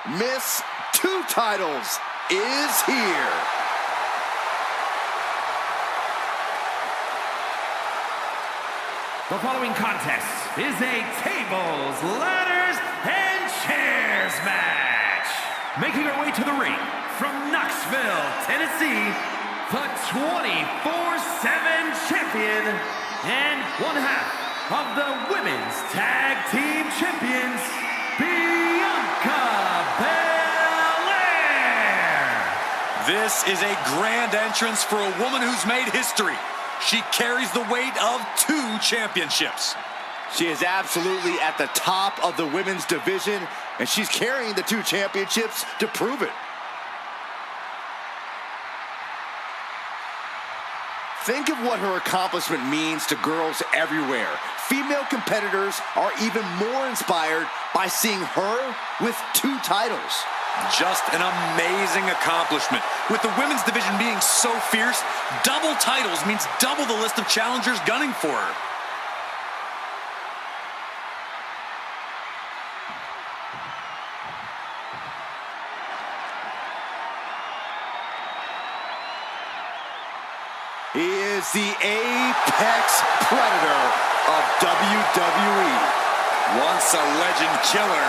Miss Two Titles is here. The following contest is a tables, ladders, and chairs match. Making her way to the ring from Knoxville, Tennessee, the 24/7 champion and one half of the Women's Tag Team Champions, Bianca Belair. This is a grand entrance for a woman who's made history. She carries the weight of 2 championships. She is absolutely at the top of the women's division, and she's carrying the 2 championships to prove it. Think of what her accomplishment means to girls everywhere. Female competitors are even more inspired by seeing her with 2 titles. Just an amazing accomplishment. With the women's division being so fierce, double titles means double the list of challengers gunning for her. He is the apex predator of WWE. Once a legend killer,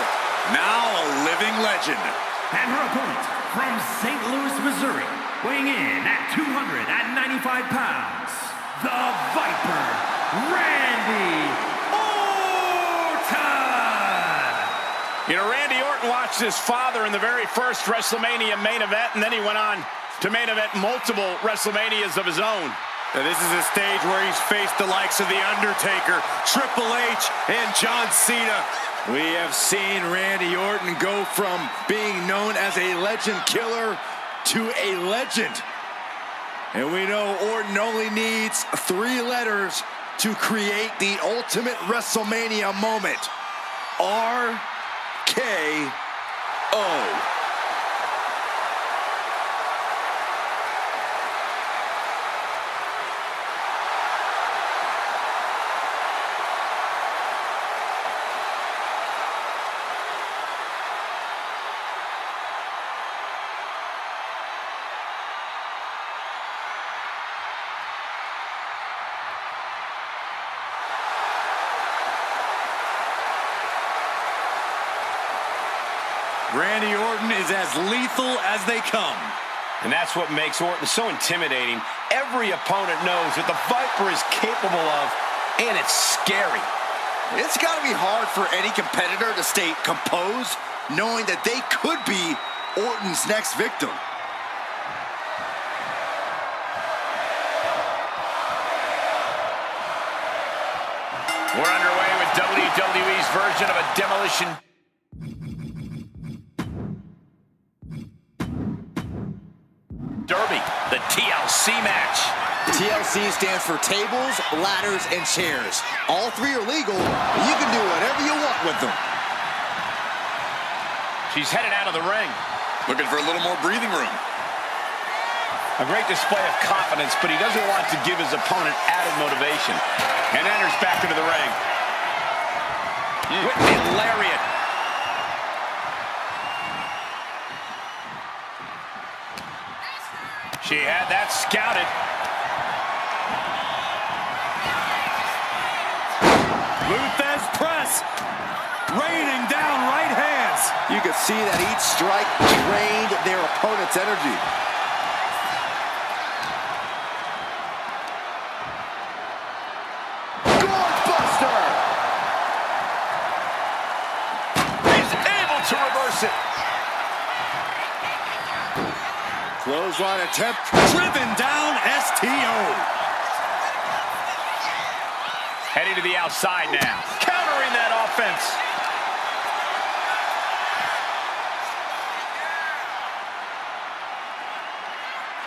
now a living legend. And her opponent from St. Louis, Missouri, weighing in at 295 pounds, the Viper, Randy Orton! You know, Randy Orton watched his father in the very first WrestleMania main event, and then he went on to main event multiple WrestleManias of his own. Now, this is a stage where he's faced the likes of The Undertaker, Triple H, and John Cena. We have seen Randy Orton go from being known as a legend killer to a legend. And we know Orton only needs 3 letters to create the ultimate WrestleMania moment. RKO. Randy Orton is as lethal as they come. And that's what makes Orton so intimidating. Every opponent knows what the Viper is capable of, and it's scary. It's got to be hard for any competitor to stay composed, knowing that they could be Orton's next victim. We're underway with WWE's version of a demolition derby, the TLC match. TLC stands for tables, ladders, and chairs. All 3 are legal, and you can do whatever you want with them. She's headed out of the ring. Looking for a little more breathing room. A great display of confidence, but he doesn't want to give his opponent added motivation. And enters back into the ring. With the lariat. She had that scouted. Luthez press. Raining down right hands. You could see that each strike drained their opponent's energy. Gourd-buster! He's able to reverse it. Clothesline attempt. Driven down STO. Heading to the outside now. Countering that offense.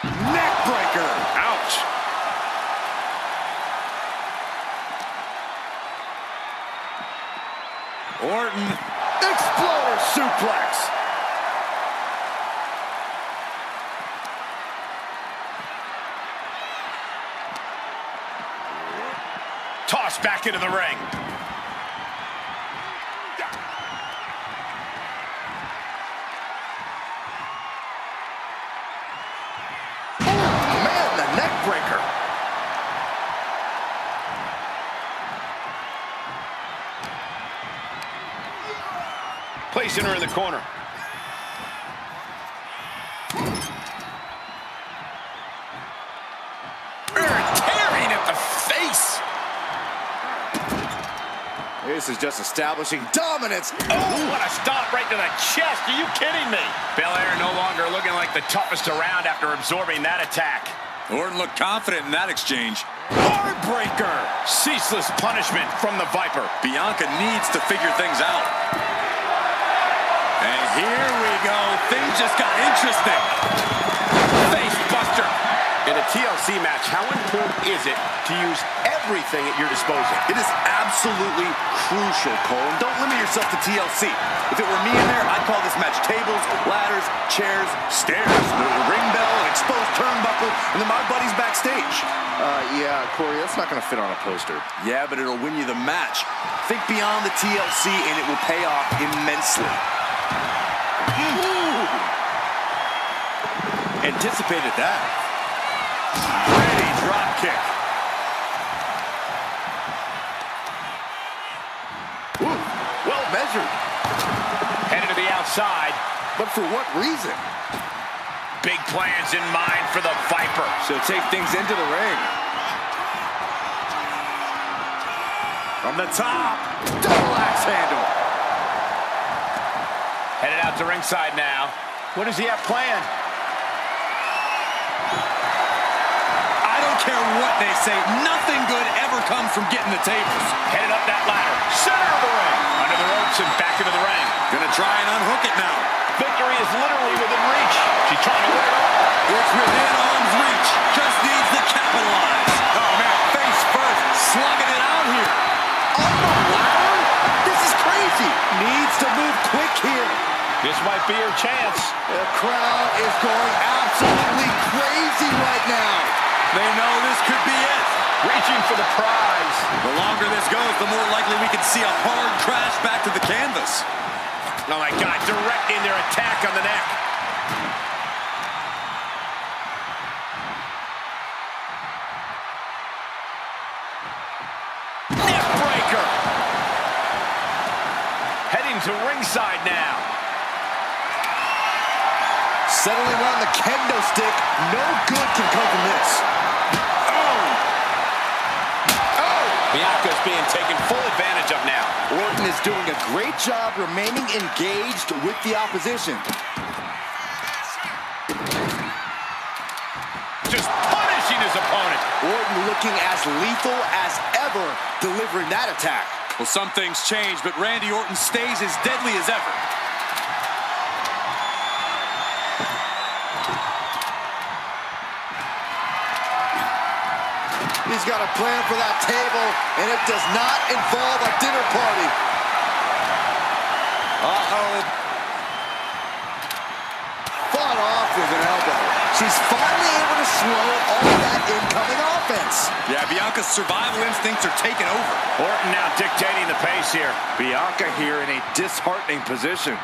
Neckbreaker. Ouch. Orton. Exploder suplex. Tossed back into the ring. placing her in the corner. Tearing at the face. This is just establishing dominance. Oh, what a stomp right to the chest. Are you kidding me? Belair no longer looking like the toughest around after absorbing that attack. Orton looked confident in that exchange. Heartbreaker. Ceaseless punishment from the Viper. Bianca needs to figure things out. And here we go. Things just got interesting. Face buster. In a TLC match, how important is it to use everything at your disposal? It is absolutely crucial, Cole. And don't limit yourself to TLC. If it were me in there, I'd call this match tables, ladders, chairs, stairs, the ring bell, an exposed turnbuckle, and then my buddies backstage. Yeah, Corey, that's not going to fit on a poster. Yeah, but it'll win you the match. Think beyond the TLC, and it will pay off immensely. Anticipated that. Ready drop kick. Ooh, well measured. Headed to the outside. But for what reason? Big plans in mind for the Viper. So take things into the ring. From the top. Double axe handle. Headed out to ringside now. What does he have planned? I don't care what they say. Nothing good ever comes from getting the tables. Headed up that ladder. Center of the ring. Under the ropes and back into the ring. Gonna try and unhook it now. Victory is literally within reach. She's trying to win it all. It's within arm's reach. Just needs to capitalize. Oh, man, face first. Slugging it out here. On the ladder? This is crazy. Needs to move quick here. This might be her chance. The crowd is going absolutely crazy right now. They know this could be it. Reaching for the prize. The longer this goes, the more likely we can see a hard crash back to the canvas. Oh my God, directing their attack on the neck. Neck breaker. Heading to ringside now. Settling around the kendo stick. No good can come from this. Bianca's being taken full advantage of now. Orton is doing a great job remaining engaged with the opposition. Just punishing his opponent. Orton looking as lethal as ever, delivering that attack. Well, some things change, but Randy Orton stays as deadly as ever. He's got a plan for that table, and it does not involve a dinner party. Uh-oh. Fought off with an elbow. She's finally able to slow all that incoming offense. Yeah, Bianca's survival instincts are taking over. Orton now dictating the pace here. Bianca here in a disheartening position.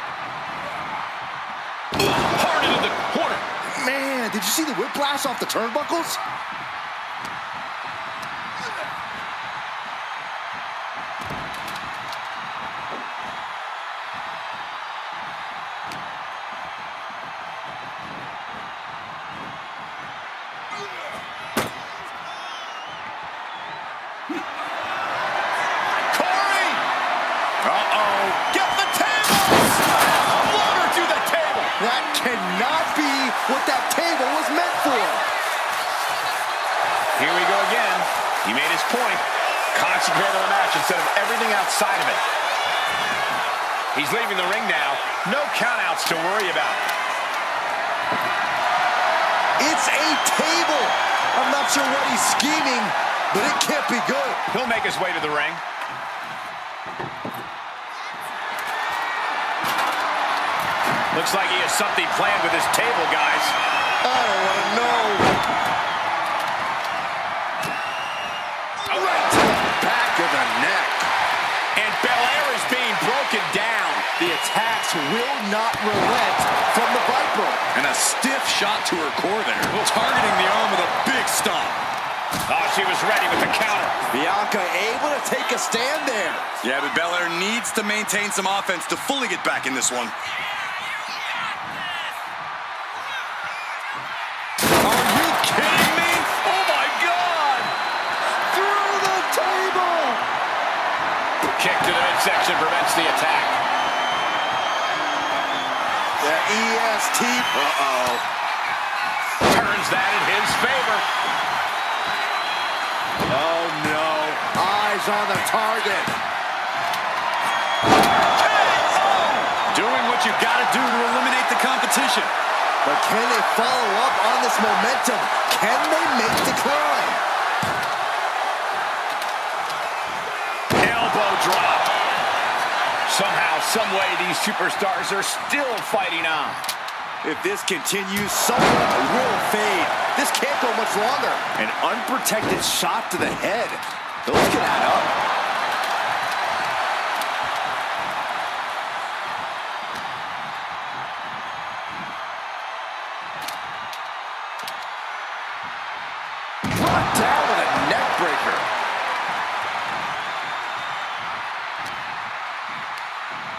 Hard into the corner. Man, did you see the whiplash off the turnbuckles? What that table was meant for. Here we go again. He made his point. Concentrate on the match instead of everything outside of it. He's leaving the ring now. No countouts to worry about. It's a table. I'm not sure what he's scheming, but it can't be good. He'll make his way to the ring. Looks like he has something planned with his table, guys. I don't want to know. Right to the back of the neck. And Belair is being broken down. The attacks will not relent from the Viper. And a stiff shot to her core there, targeting the arm with a big stomp. Oh, she was ready with the counter. Bianca able to take a stand there. Yeah, but Belair needs to maintain some offense to fully get back in this one. Are you kidding me? Oh, my God! Through the table! Kick to the midsection prevents the attack. The EST. Uh-oh. Turns that in his favor. Oh, no. Eyes on the target. Doing what you gotta do to eliminate the competition. But can they follow up on this momentum? Can they make the climb? Elbow drop. Somehow, some way, these superstars are still fighting on. If this continues, someone will fade. This can't go much longer. An unprotected shot to the head. Those can add up. Brought down with a neck breaker.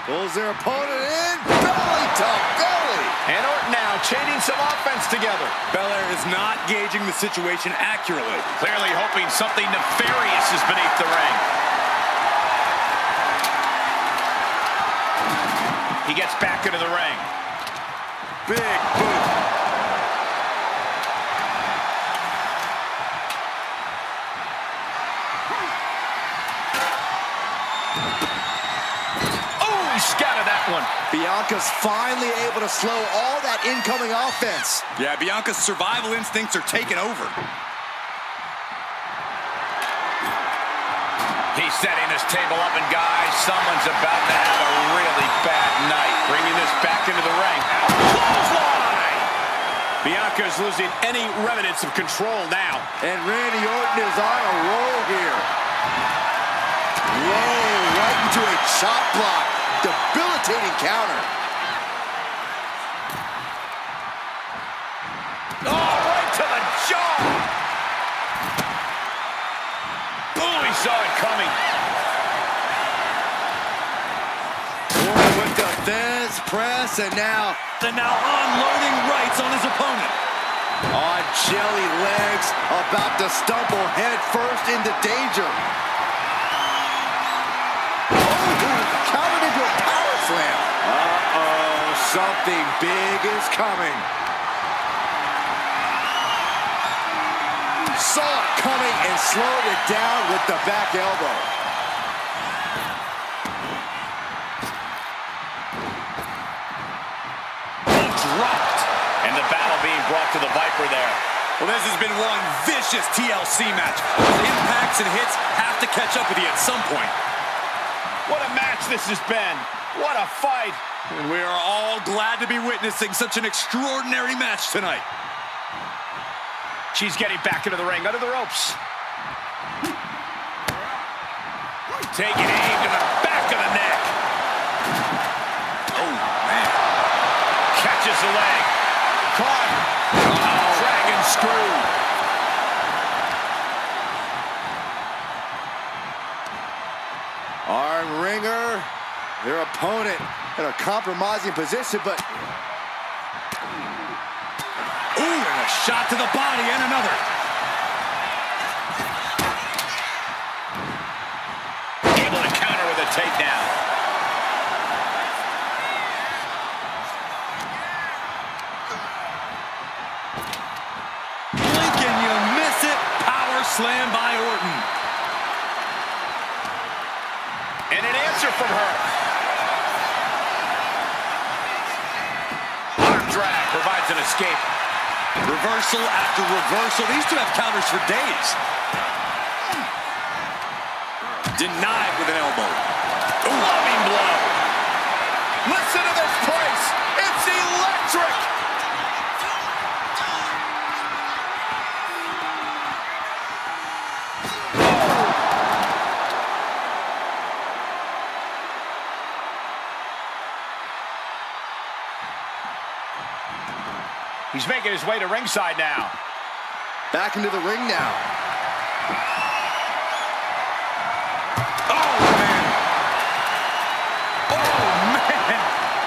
Pulls their opponent in. Belly to belly. And Orton now chaining some offense together. Belair is not gauging the situation accurately. Clearly hoping something nefarious is beneath the ring. He gets back into the ring. Big boot. Scattered that one. Bianca's finally able to slow all that incoming offense. Yeah, Bianca's survival instincts are taking over. He's setting this table up, and guys, someone's about to have a really bad night. Bringing this back into the ring. Clothesline! Bianca's losing any remnants of control now. And Randy Orton is on a roll here. Whoa, right into a chop block. Debilitating counter. Oh, right to the jaw. Oh, he saw it coming. Orton with the Thesz press, and now unloading rights on his opponent. on jelly legs, about to stumble head first into danger. Countered into a power slam. Uh-oh, something big is coming. Saw it coming and slowed it down with the back elbow. Dropped. And the battle being brought to the Viper there. Well, this has been one vicious TLC match. Those impacts and hits have to catch up with you at some point. What a match this has been. What a fight. And we are all glad to be witnessing such an extraordinary match tonight. She's getting back into the ring, under the ropes. Taking aim to the back of the neck. Oh, man. Catches the leg. Caught. Dragon screw. Arm wringer. Their opponent in a compromising position, but Ooh, and a shot to the body and another. Able to counter with a takedown. Blink and you miss it. Power slam by Orton. And an answer from her. Arm drag provides an escape. Reversal after reversal. These two have counters for days. Denied with an elbow. Loving blow. Listen to this place. It's electric. He's making his way to ringside now. back into the ring now.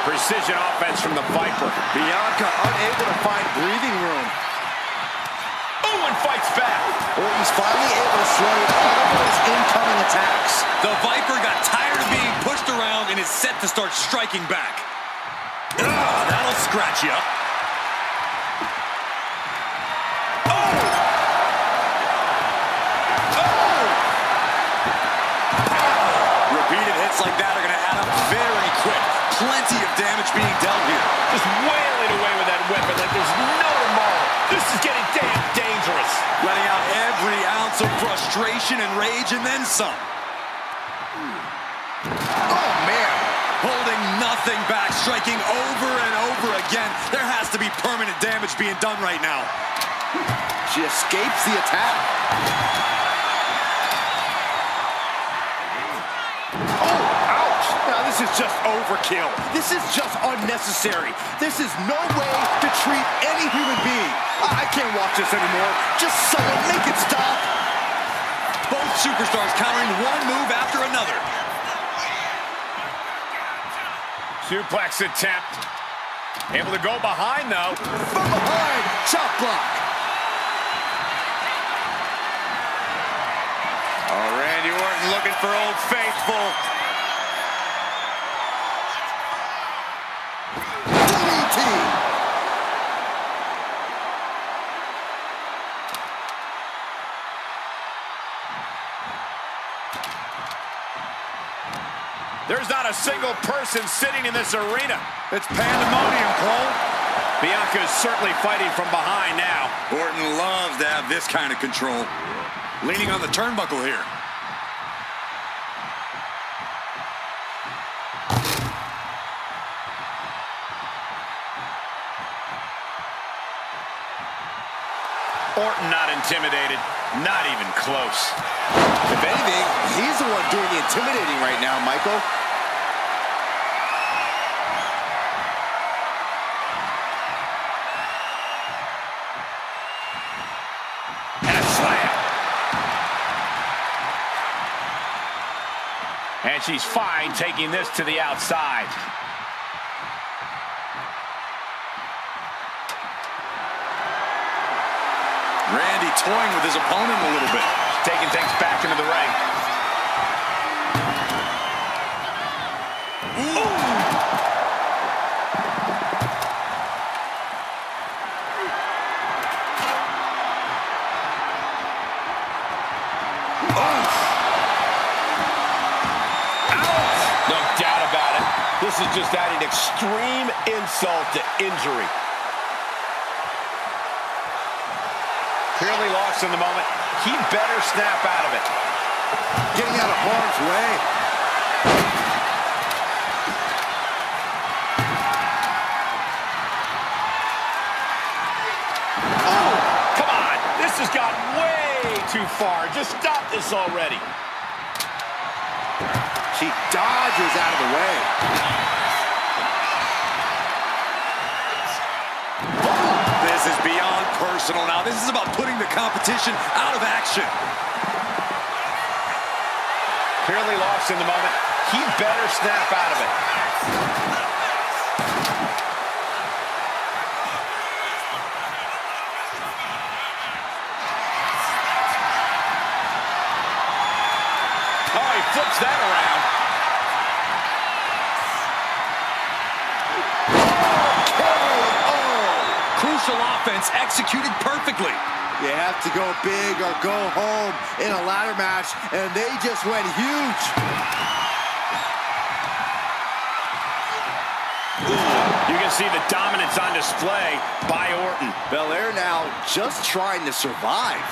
Precision offense from the Viper. Bianca unable to find breathing room. Oh, and fights back. Orton's finally able to slow all of those incoming attacks. The Viper got tired of being pushed around and is set to start striking back. That'll scratch you up. Repeated hits like that are going to add up very quick. Plenty of damage being dealt here. Just wailing away with that weapon like there's no tomorrow. This is getting damn dangerous. Letting out every ounce of frustration and rage and then some. Oh, man. Holding nothing back, striking over and over again. There has to be permanent damage being done right now. She escapes the attack. This is just overkill. This is just unnecessary. This is no way to treat any human being. I can't watch this anymore. Just someone make it stop. Both superstars countering one move after another. Suplex attempt. Able to go behind, though. From behind, chop block. Oh, Randy Orton looking for Old Faithful. There's not a single person sitting in this arena. It's pandemonium, Cole. Bianca is certainly fighting from behind now. Orton loves to have this kind of control. Leaning on the turnbuckle here. Orton not intimidated, not even close. If anything, he's the one doing the intimidating right now, Michael. And a slam. And she's fine taking this to the outside. Randy toying with his opponent a little bit. Taking things back into the ring. No doubt about it. This is just adding extreme insult to injury. Clearly lost in the moment. He better snap out of it. Getting out of harm's way. Oh, come on. This has gone way too far. Just stop this already. She dodges out of the way. This is beyond personal now. This is about putting the competition out of action. Clearly lost in the moment. He better snap out of it. Oh, he flips that around. Crucial offense executed perfectly. You have to go big or go home in a ladder match, and they just went huge. You can see the dominance on display by Orton. Belair now just trying to survive.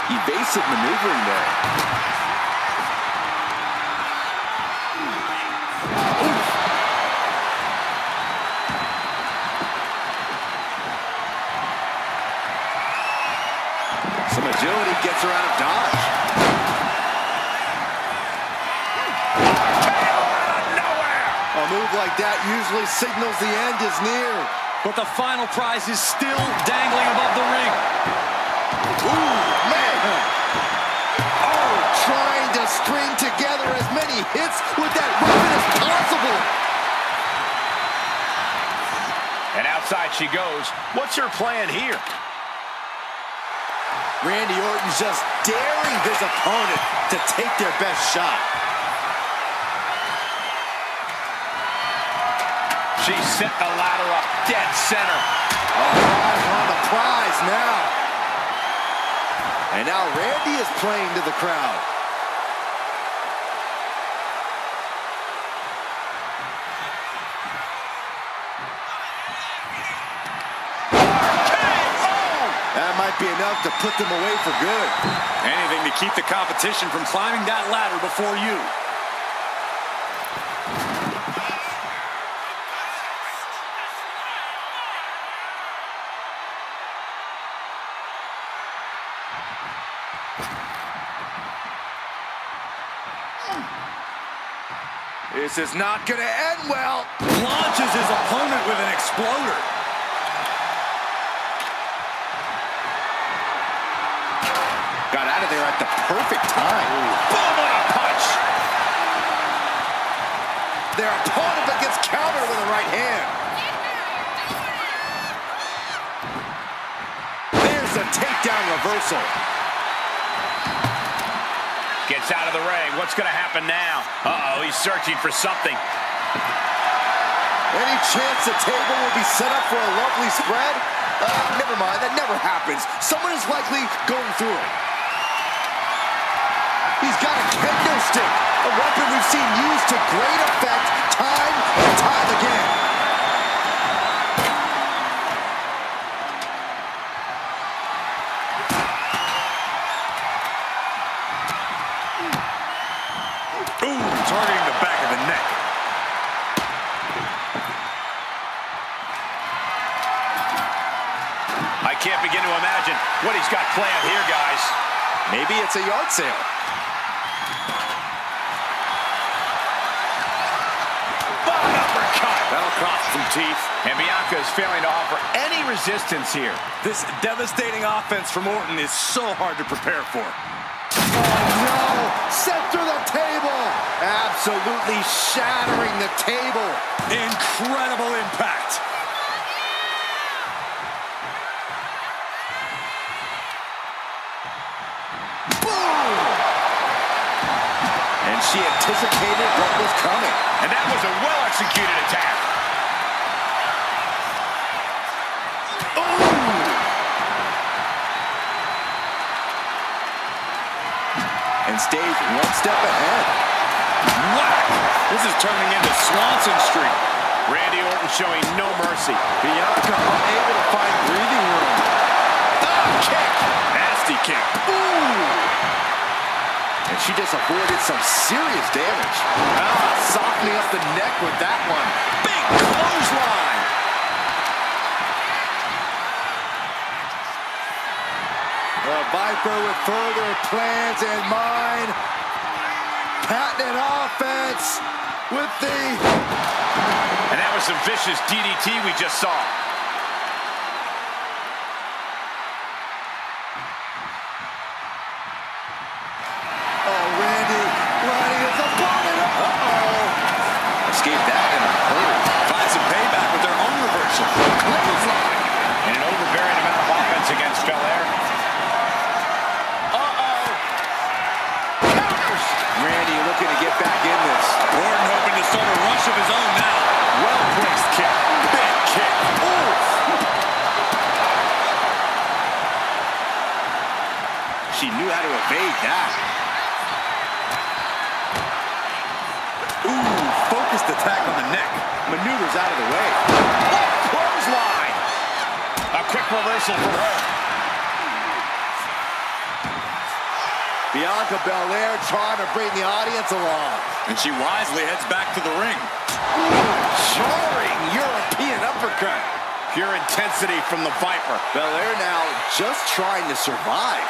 Evasive maneuvering there. Some agility gets her out of dodge. A move like that usually signals the end is near. But the final prize is still dangling above the ring. Ooh, man! string together as many hits with that weapon as possible. And outside she goes. What's her plan here? Randy Orton just daring his opponent to take their best shot. She set the ladder up dead center. Eyes on the prize now. And now Randy is playing to the crowd. That might be enough to put them away for good. Anything to keep the competition from climbing that ladder before you. This is not going to end well. Launches his opponent with an exploder. Got out of there at the perfect time. Boom, what a punch. Their opponent but gets countered with a right hand. There's a takedown reversal. Gets out of the ring. What's going to happen now? Uh-oh, he's searching for something. Any chance the table will be set up for a lovely spread? Never mind, that never happens. Someone is likely going through it. He's got a kendo stick, a weapon we've seen used to great effect time and time again. Ooh, targeting the back of the neck. I can't begin to imagine what he's got planned here, guys. Maybe it's a yard sale. That'll cost some teeth. And Bianca is failing to offer any resistance here. This devastating offense from Orton is so hard to prepare for. No! Set through the table! Absolutely shattering the table. Incredible impact. Boom! And she anticipated what was coming. And that was a well-executed attack. And stays one step ahead. Whack! This is turning into Swanson Street. Randy Orton showing no mercy. Bianca unable to find breathing room. Kick! Nasty kick. Ooh! And she just avoided some serious damage. Softening up the neck with that one. Big clothesline! The Viper with further plans in mind. Patented offense with the... And that was some vicious DDT we just saw. Oh, Randy lining his opponent up. Uh-oh. Escaped that in a hurry. Find some payback with their own reversal. Clothesline. And an overbearing amount of offense against Belair. Randy looking to get back in this. Orton hoping to start a rush of his own now. Well-placed kick. Big kick. Ooh. She knew how to evade that. Ooh, focused attack on the neck. Maneuvers out of the way. Oh, clothesline. A quick reversal for her. Bianca Belair trying to bring the audience along. And she wisely heads back to the ring. Jarring European uppercut. Pure intensity from the Viper. Belair now just trying to survive.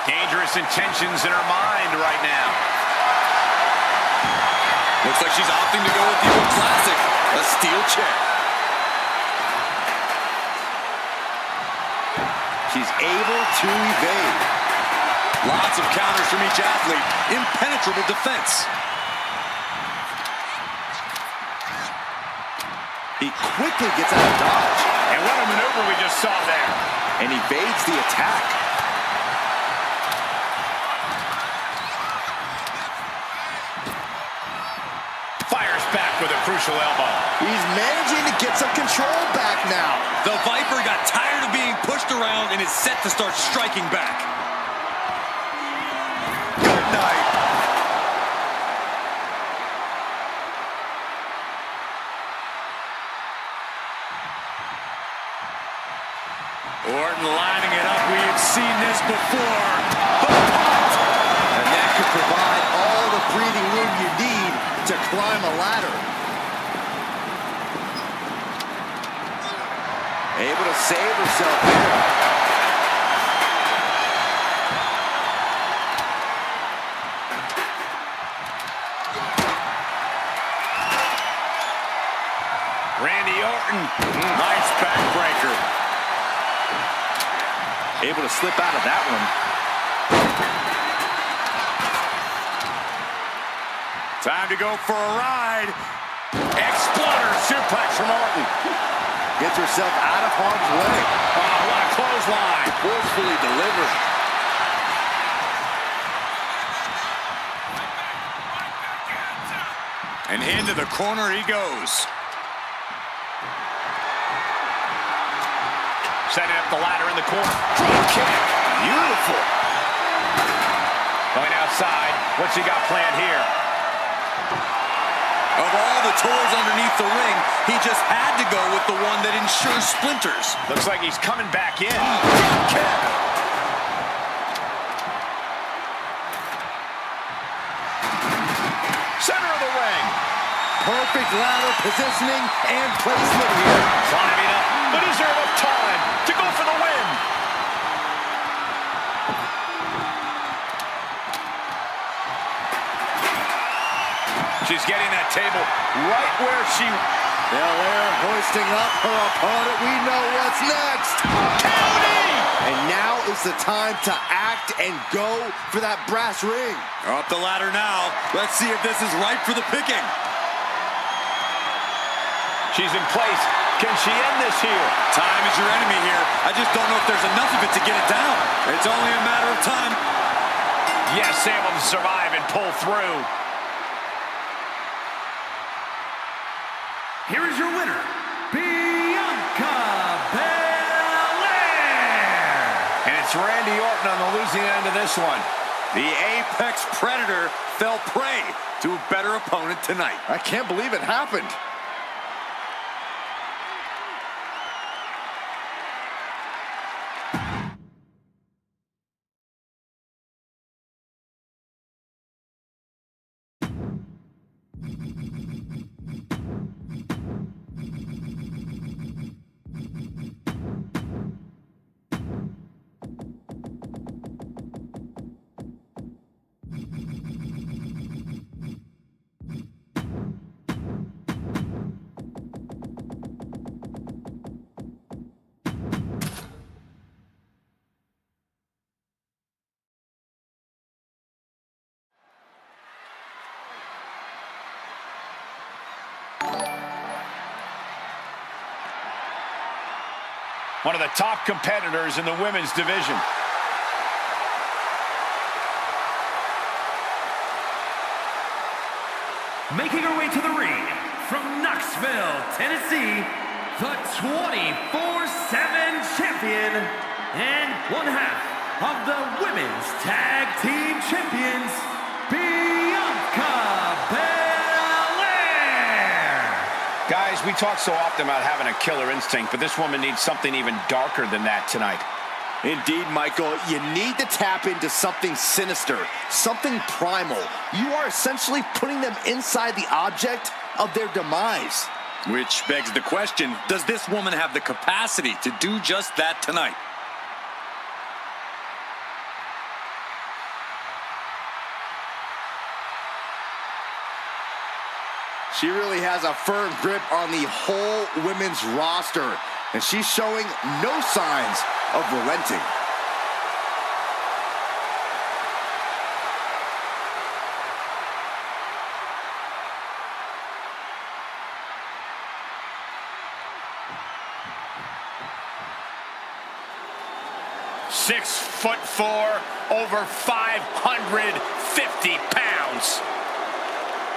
Dangerous intentions in her mind right now. Looks like she's opting to go with the old classic, a steel chair. She's able to evade. Lots of counters from each athlete. Impenetrable defense. He quickly gets out of dodge. And what a maneuver we just saw there. And evades the attack. Fires back with a crucial elbow. He's managing to get some control back now. The Viper got tired of being pushed around and is set to start striking back. Good night. Orton lining it up. We've seen this before. And that could provide all the breathing room you need to climb a ladder. Able to save herself here. Randy Orton. Nice backbreaker. Able to slip out of that one. Time to go for a ride. Exploder suplex from Orton. Gets herself out of harm's way. Oh, what a clothesline. Forcefully delivered. And into the corner he goes. Setting up the ladder in the corner. Drop kick. Beautiful. Going outside. What's he got planned here? Of all the tools underneath the ring, he just had to go with the one that ensures splinters. Looks like he's coming back in. Drop kick. Center of the ring. Perfect ladder positioning and placement here. Climbing up. But is there enough time to go for the win? She's getting that table right where she... Belair hoisting up her opponent. We know what's next. County! And now is the time to act and go for that brass ring. Up the ladder now. Let's see if this is ripe for the picking. She's in place. Can she end this here? Time is your enemy here. I just don't know if there's enough of it to get it down. It's only a matter of time. Yes, able to survive and pull through. Here is your winner, Bianca Belair. And it's Randy Orton on the losing end of this one. The Apex Predator fell prey to a better opponent tonight. I can't believe it happened. One of the top competitors in the women's division. Making her way to the ring from Knoxville, Tennessee, the 24/7 champion and one half of the Women's Tag Team Champions, Bianca Belair. Guys, we talk so often about having a killer instinct, but this woman needs something even darker than that tonight. Indeed, Michael, you need to tap into something sinister, something primal. You are essentially putting them inside the object of their demise. Which begs the question, does this woman have the capacity to do just that tonight? She really has a firm grip on the whole women's roster, and she's showing no signs of relenting. 6'4", over 550 pounds.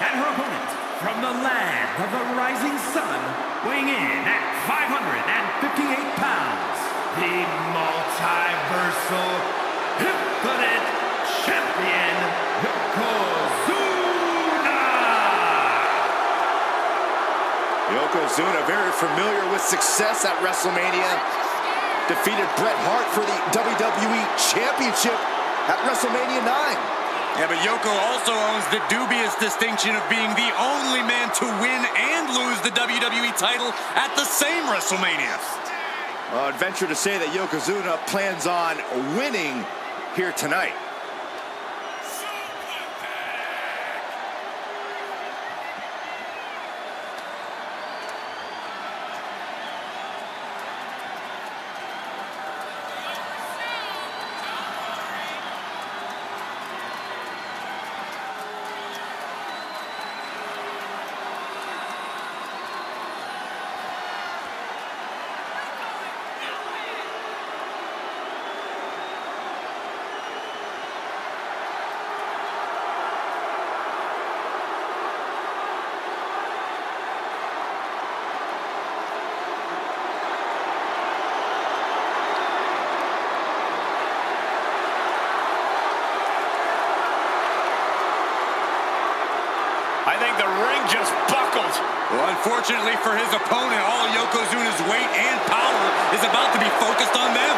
And her opponent, from the land of the rising sun, weighing in at 558 pounds, the multiversal infinite champion, Yokozuna! Yokozuna, very familiar with success at WrestleMania. Defeated Bret Hart for the WWE Championship at WrestleMania 9. Yeah, but Yoko also owns the dubious distinction of being the only man to win and lose the WWE title at the same WrestleMania. I'd venture to say that Yokozuna plans on winning here tonight. I think the ring just buckled. Well, unfortunately for his opponent, all of Yokozuna's weight and power is about to be focused on them.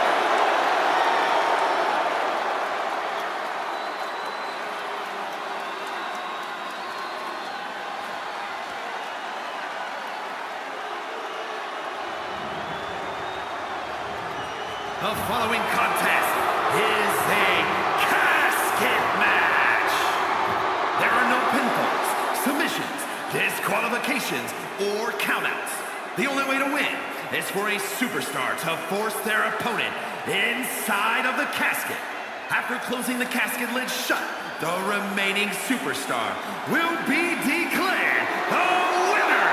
The following contest is a casket match. There are no pinfalls, submissions, disqualifications, or countouts. The only way to win is for a superstar to force their opponent inside of the casket. After closing the casket lid shut, the remaining superstar will be declared the winner.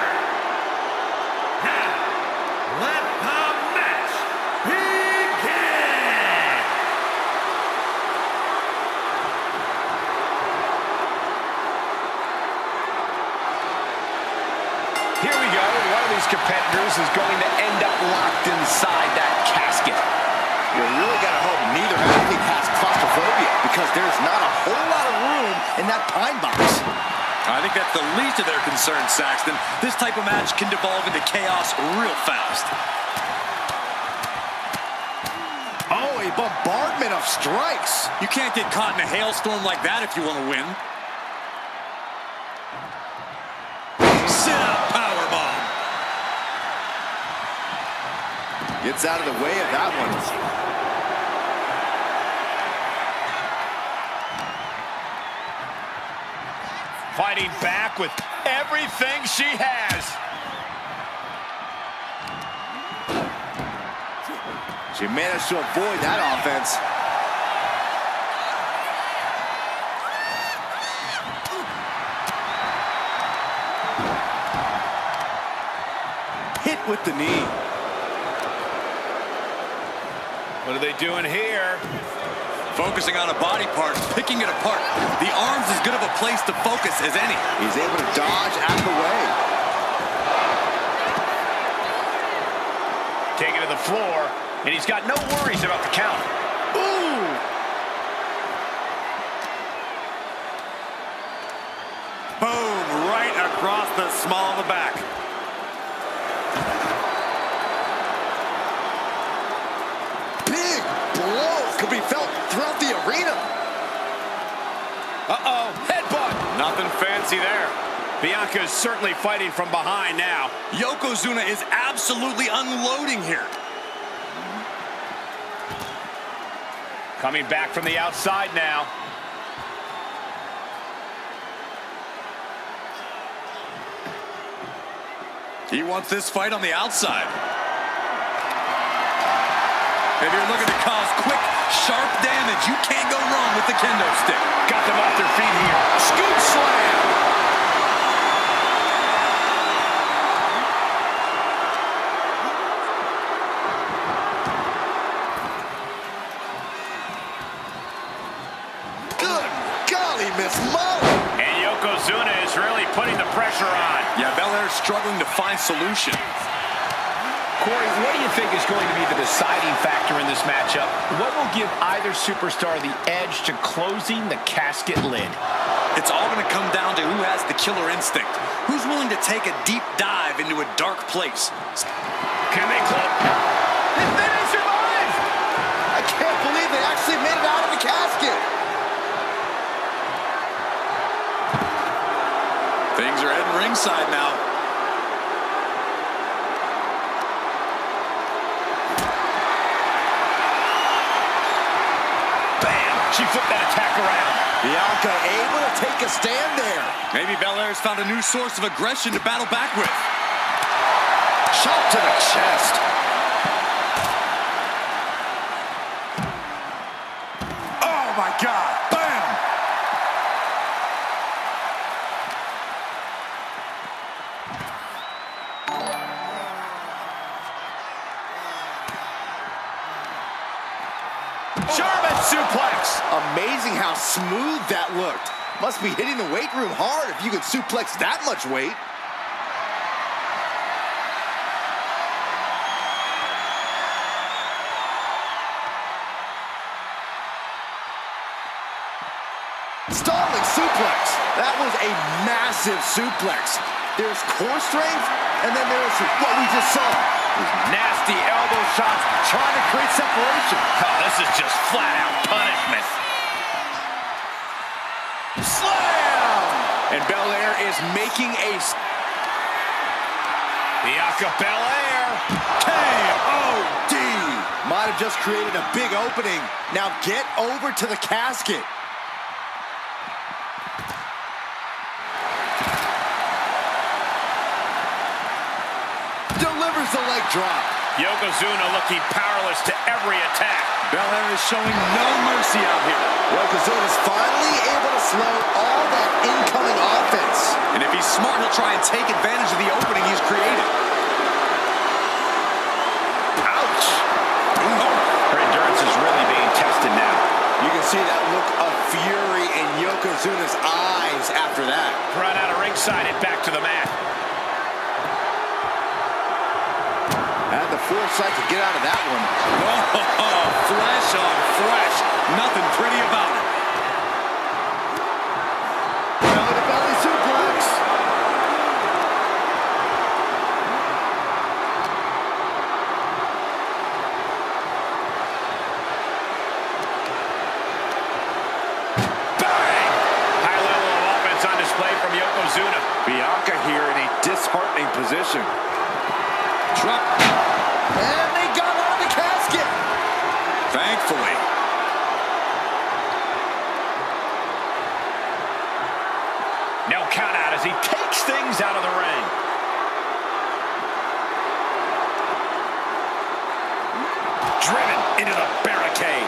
Now, let the match begin! Here we go. One of these competitors is going to end up locked inside that casket. You really got to hope neither athlete has claustrophobia, because there's not a whole lot of room in that pine box. I think that's the least of their concerns, Saxton. This type of match can devolve into chaos real fast. Oh, a bombardment of strikes. You can't get caught in a hailstorm like that if you want to win. Sit-up powerbomb. Gets out of the way of that one. Fighting back with everything she has. She managed to avoid that offense. Hit with the knee. What are they doing here? Focusing on a body part, picking it apart. The arm's as good of a place to focus as any. He's able to dodge out of the way. Taking to the floor, and he's got no worries about the count. Ooh! Boom, right across the small of the back. Big blow could be felt throughout the arena. Uh-oh, headbutt. Nothing fancy there. Bianca is certainly fighting from behind now. Yokozuna is absolutely unloading here. Coming back from the outside now. He wants this fight on the outside. If you're looking to cause quick, sharp damage, you can't go wrong with the kendo stick. Got them off their feet here. Scoop slam. Holy Miss Molly! And Yokozuna is really putting the pressure on. Yeah, Belair's struggling to find solution. Corey, what do you think is going to be the deciding factor in this matchup? What will give either superstar the edge to closing the casket lid? It's all going to come down to who has the killer instinct. Who's willing to take a deep dive into a dark place? Can they close? And then they survived! I can't believe they actually made it out of the casket! Things are heading ringside now. She flipped that attack around. Bianca able to take a stand there. Maybe Belair's found a new source of aggression to battle back with. Shot to the chest. Oh my God, bam! German suplex. Amazing how smooth that looked. Must be hitting the weight room hard if you could suplex that much weight. Stalling suplex. That was a massive suplex. There's core strength, and then there's what we just saw. Nasty elbow shots trying to create separation. Oh, this is just flat-out punishment. Slam! And Belair is making a... Bianca Belair. K.O.D. Might have just created a big opening. Now get over to the casket. Delivers the leg drop. Yokozuna looking powerless to every attack. Belair is showing no mercy out here. Yokozuna's finally able to slow all that incoming offense. And if he's smart, he'll try and take advantage of the opening he's created. Ouch. Her endurance is really being tested now. You can see that look of fury in Yokozuna's eyes after that. Run out of ringside and back to the mat. Had the foresight to get out of that one. Oh, flesh on flesh. Nothing pretty about it. Belly to belly suplex. Bang! High level of offense on display from Yokozuna. Bianca here in a disheartening position. Drop. And they got out of the casket. Thankfully. No count out as he takes things out of the ring. Driven into the barricade.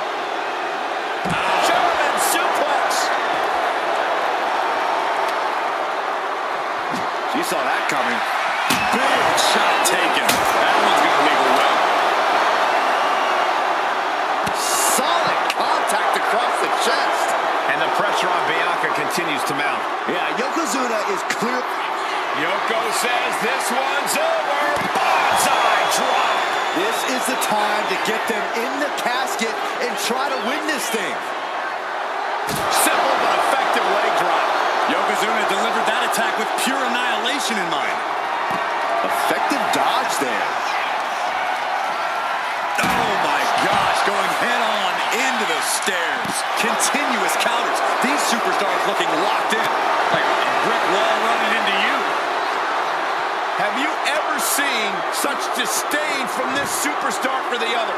German suplex. She saw that coming. Big shot taken. That one's going to leave her well. Solid contact across the chest. And the pressure on Bianca continues to mount. Yeah, Yokozuna is clear. Yoko says this one's over. Bonsai drop. This is the time to get them in the casket and try to win this thing. Simple but effective leg drop. Yokozuna delivered that attack with pure annihilation in mind. Effective dodge there. Oh my gosh, going head on into the stairs. Continuous counters. These superstars looking locked in. Like a brick wall running into you. Have you ever seen such disdain from this superstar for the other?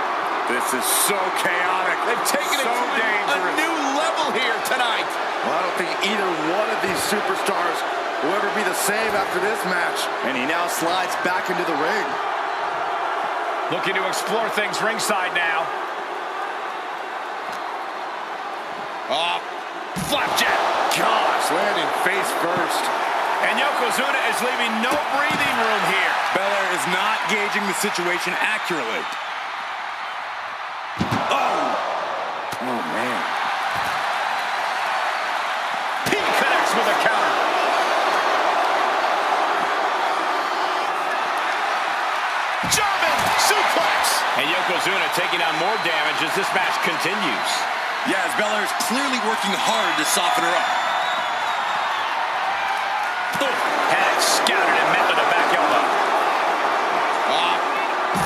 This is so chaotic. They've taken it so to dangerous. a new level here tonight. Well, I don't think either one of these superstars will ever be the same after this match. And he now slides back into the ring. Looking to explore things ringside now. Oh, flapjack. Gosh, landing face first. And Yokozuna is leaving no breathing room here. Belair is not gauging the situation accurately. Oh! Oh, man. And Yokozuna taking on more damage as this match continues. Yeah, as Belair is clearly working hard to soften her up. Had it scouted and met with a back elbow.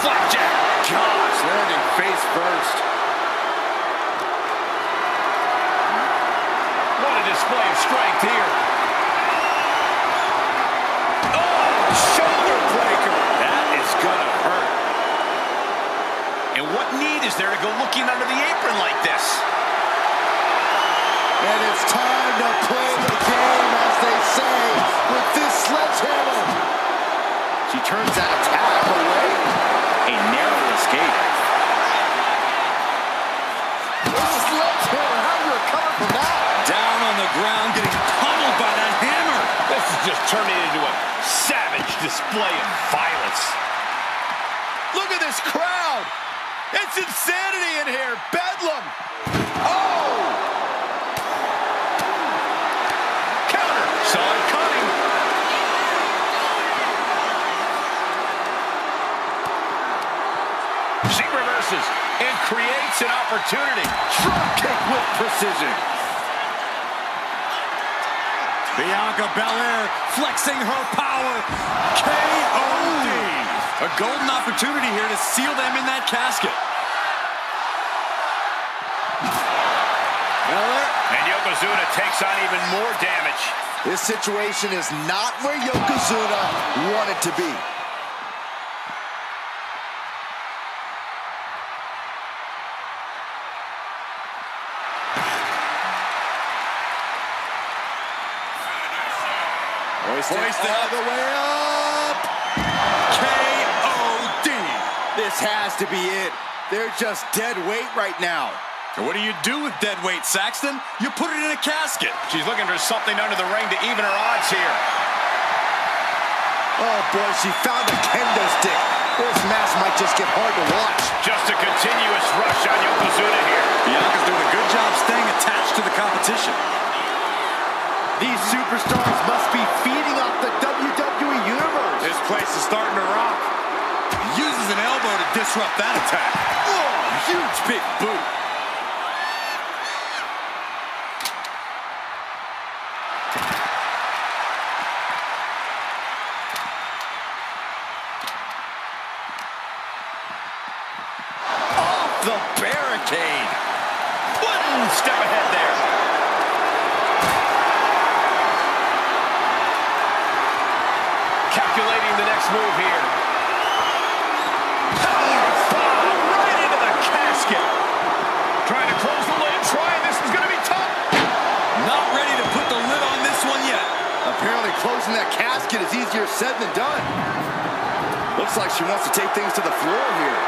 Flapjack. Gosh, landing face first. What a display of strength here. Oh, shoulder breaker. That is gonna hurt. And what need is there to go looking under the apron like this? And it's time to play the game, as they say, with this sledgehammer. She turns that attack away. A narrow escape. Sledgehammer, how do you recover from that? Down on the ground, getting pummeled by that hammer. This is just turning into a savage display of violence. Look at this crowd. It's insanity in here. Bedlam. Oh! Counter. Saw it coming. She reverses and creates an opportunity. Drop kick with precision. Bianca Belair flexing her power. KOD. A golden opportunity here to seal them in that casket. Belair. And Yokozuna takes on even more damage. This situation is not where Yokozuna wanted to be. Hoisted all the way up. KOD. This has to be it. They're just dead weight right now. And what do you do with dead weight, Saxton? You put it in a casket. She's looking for something under the ring to even her odds here. Oh boy, she found a kendo stick. This match might just get hard to watch. Just a continuous rush on Yokozuna here. Bianca's doing a good job staying attached to the competition. These superstars must be feeding off the WWE Universe. This place is starting to rock. Uses an elbow to disrupt that attack. Oh, huge big boot. Off the barricade. One step ahead there. Calculating the next move here. Powerbomb right into the casket. Trying to close the lid. This is going to be tough. Not ready to put the lid on this one yet. Apparently closing that casket is easier said than done. Looks like she wants to take things to the floor here.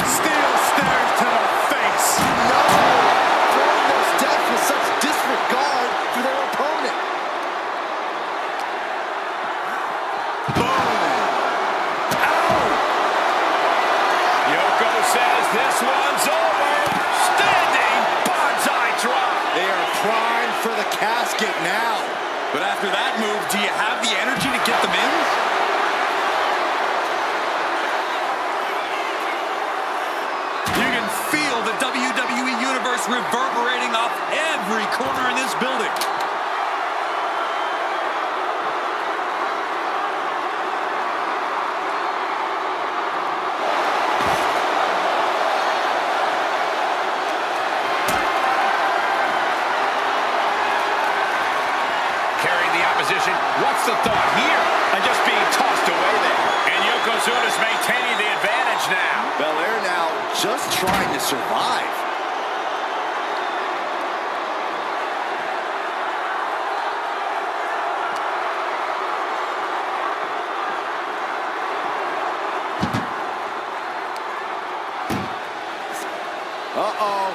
Steel stairs to the face. No! Throwing those steps with such disregard for their opponent. Yoko says this one's over. Standing bonsai drop. They are primed for the casket now. But after that move, do you have the energy to get them in? You can feel the WWE Universe reverberating off every corner in this building. What's the thought here? And just being tossed away there. And Yokozuna's maintaining the advantage now. Belair now just trying to survive. Uh-oh.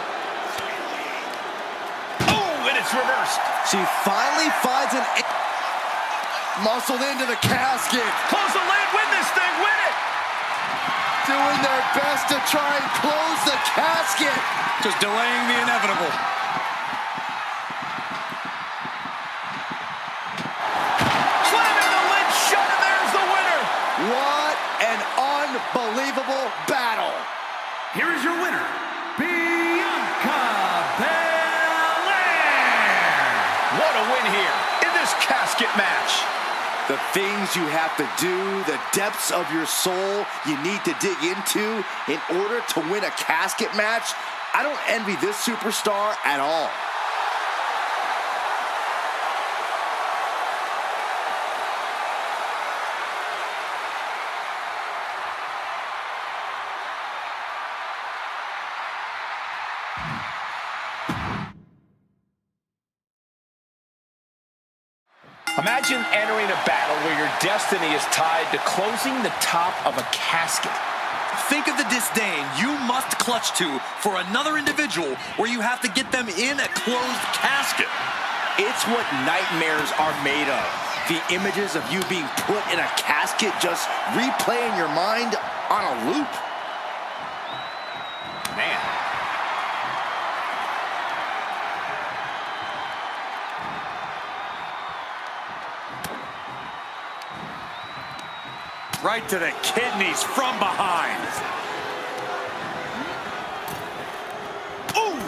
Oh, and it's reversed. She finally finds an... muscled into the casket. Close the lid, win this thing, win it! Doing their best to try and close the casket. Just delaying the inevitable. Slamming the lid shut, and there's the winner! What an unbelievable battle. What a win here in this casket match. The things you have to do, the depths of your soul you need to dig into in order to win a casket match. I don't envy this superstar at all. Imagine entering a battle where your destiny is tied to closing the top of a casket. Think of the disdain you must clutch to for another individual where you have to get them in a closed casket. It's what nightmares are made of. The images of you being put in a casket just replay in your mind on a loop. Man. Right to the kidneys from behind. Ooh!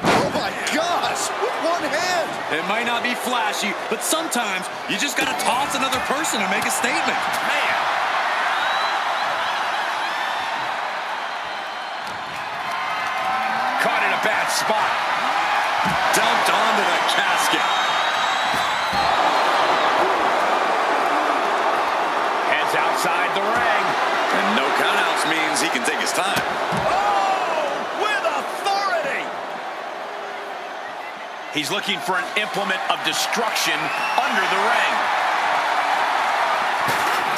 Oh my gosh! With one hand! It might not be flashy, but sometimes you just gotta toss another person to make a statement. Man. Caught in a bad spot. Dumped onto the casket. Heads outside the ring. And no countouts means he can take his time. Oh, with authority. He's looking for an implement of destruction under the ring.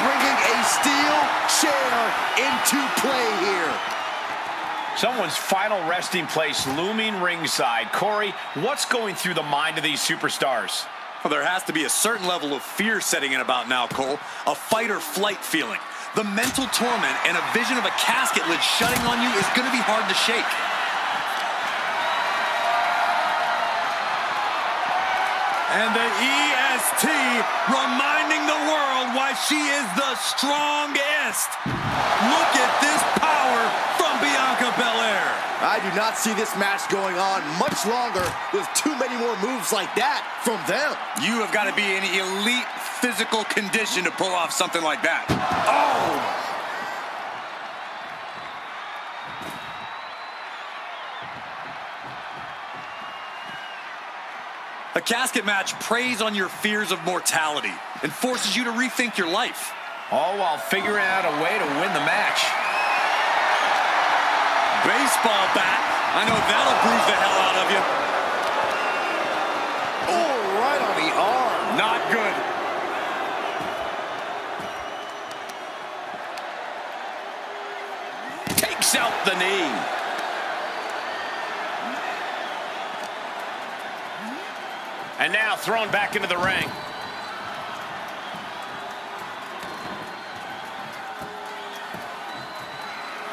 Bringing a steel chair into play here. Someone's final resting place looming ringside. Corey, what's going through the mind of these superstars? Well, there has to be a certain level of fear setting in about now, Cole. A fight or flight feeling. The mental torment and a vision of a casket lid shutting on you is going to be hard to shake. And the EST reminding the world why she is the strongest. Look at this power from Bianca Belair. I do not see this match going on much longer with too many more moves like that from them. You have got to be in elite physical condition to pull off something like that. Oh! A casket match preys on your fears of mortality and forces you to rethink your life. All while figuring out a way to win the match. Baseball bat. I know that'll bruise the hell out of you. Oh, right on the arm. Not good. Takes out the knee. And now thrown back into the ring.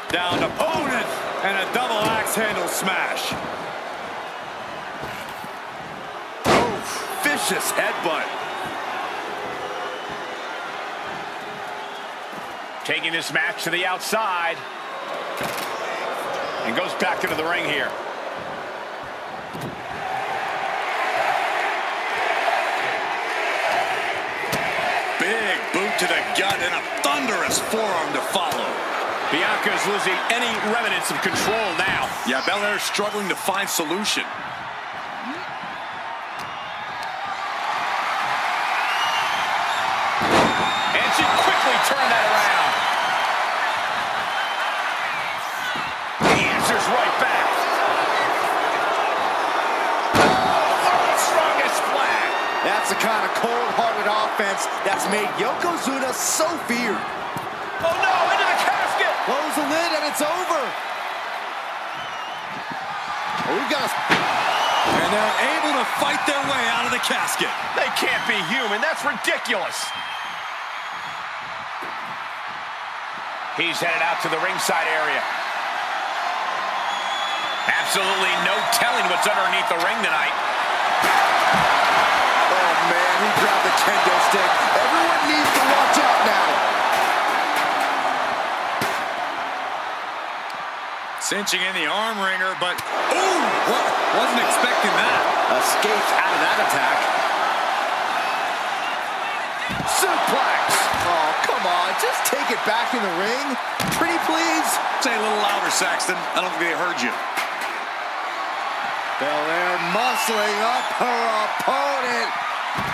Down opponent and a double axe handle smash. Oh, vicious headbutt. Taking this match to the outside. And goes back into the ring here. Big boot to the gut and a thunderous forearm to follow. Bianca is losing any remnants of control now. Yeah, Belair struggling to find solution. And she quickly turned that around. He answers right back. Oh, strongest flag. That's the kind of cold-hearted offense that's made Yokozuna so feared. Oh no, into the casket. Close the lid and it's over. Oh, we got And they're able to fight their way out of the casket. They can't be human. That's ridiculous. He's headed out to the ringside area. Absolutely no telling what's underneath the ring tonight. Oh, man, he grabbed the kendo stick. Everyone needs to watch out now. Cinching in the arm wringer, but... Ooh! What Wasn't expecting that. Escapes out of that attack. Suplex. Oh, come on. Just take it back in the ring. Pretty please. Say a little louder, Saxton. I don't think they heard you. Belair muscling up her opponent.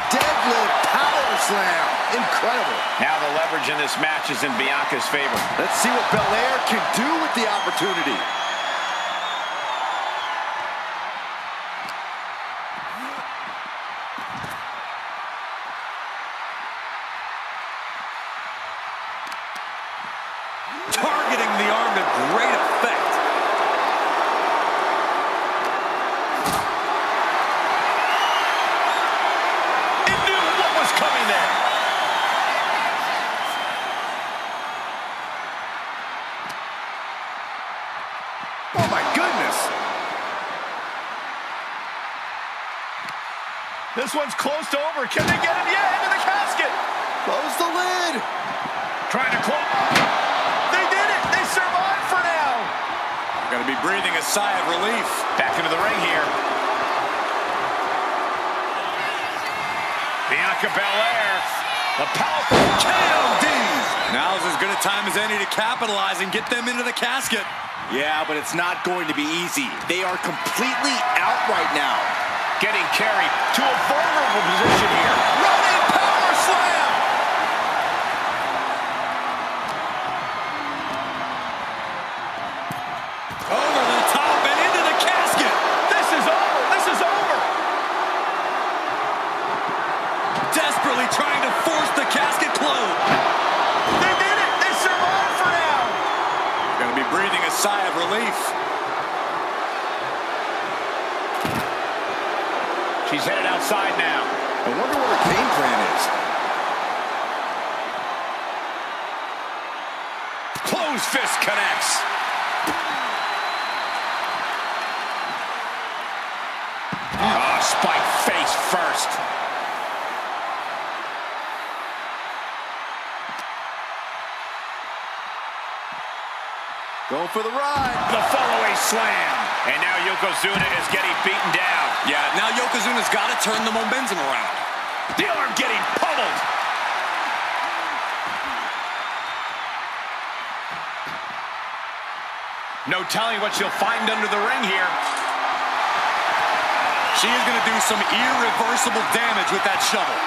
Deadlift power slam. Incredible. Now the leverage in this match is in Bianca's favor. Let's see what Belair can do with the opportunity. Targeting the arm to great effect. It knew what was coming there. Oh, my goodness. This one's close to over. Can they get him? Yeah, into the casket. Close the lid. Trying to close. They did it. They survived for now. Got to be breathing a sigh of relief. Back into the ring here. Bianca Belair. The powerful KOD. Now's as good a time as any to capitalize and get them into the casket. Yeah, but it's not going to be easy. They are completely out right now. getting carried to a vulnerable position here. Running power slam. Over the top and into the casket. This is over. This is over. Desperately trying to force the casket closed. They did it. They survived for now. Gonna be breathing a sigh of relief. She's headed outside now. I wonder what her game plan is. Closed fist connects. Oh, spike face first. Going for the ride. The follow-away slam. And now Yokozuna is getting beaten down. Yeah, now Yokozuna's got to turn the momentum around. The arm getting pummeled. No telling what she'll find under the ring here. She is going to do some irreversible damage with that shovel.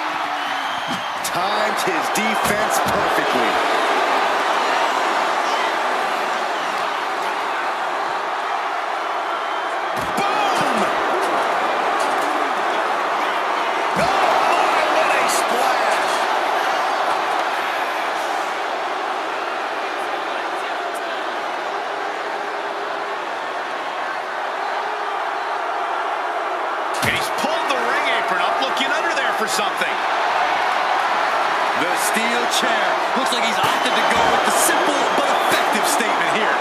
Timed his defense perfectly. Something. The steel chair. Looks like he's opted to go with the simple but effective statement here.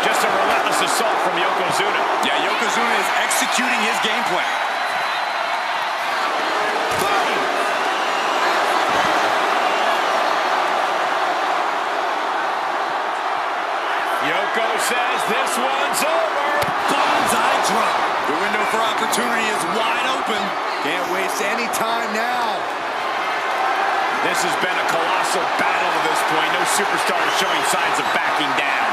Just a relentless assault from Yokozuna. Yeah, Yokozuna is executing his game plan. Yoko says this one's over. Bonsai drop. The window for opportunity is wide open. Can't waste any time now. This has been a colossal battle to this point. No superstar is showing signs of backing down.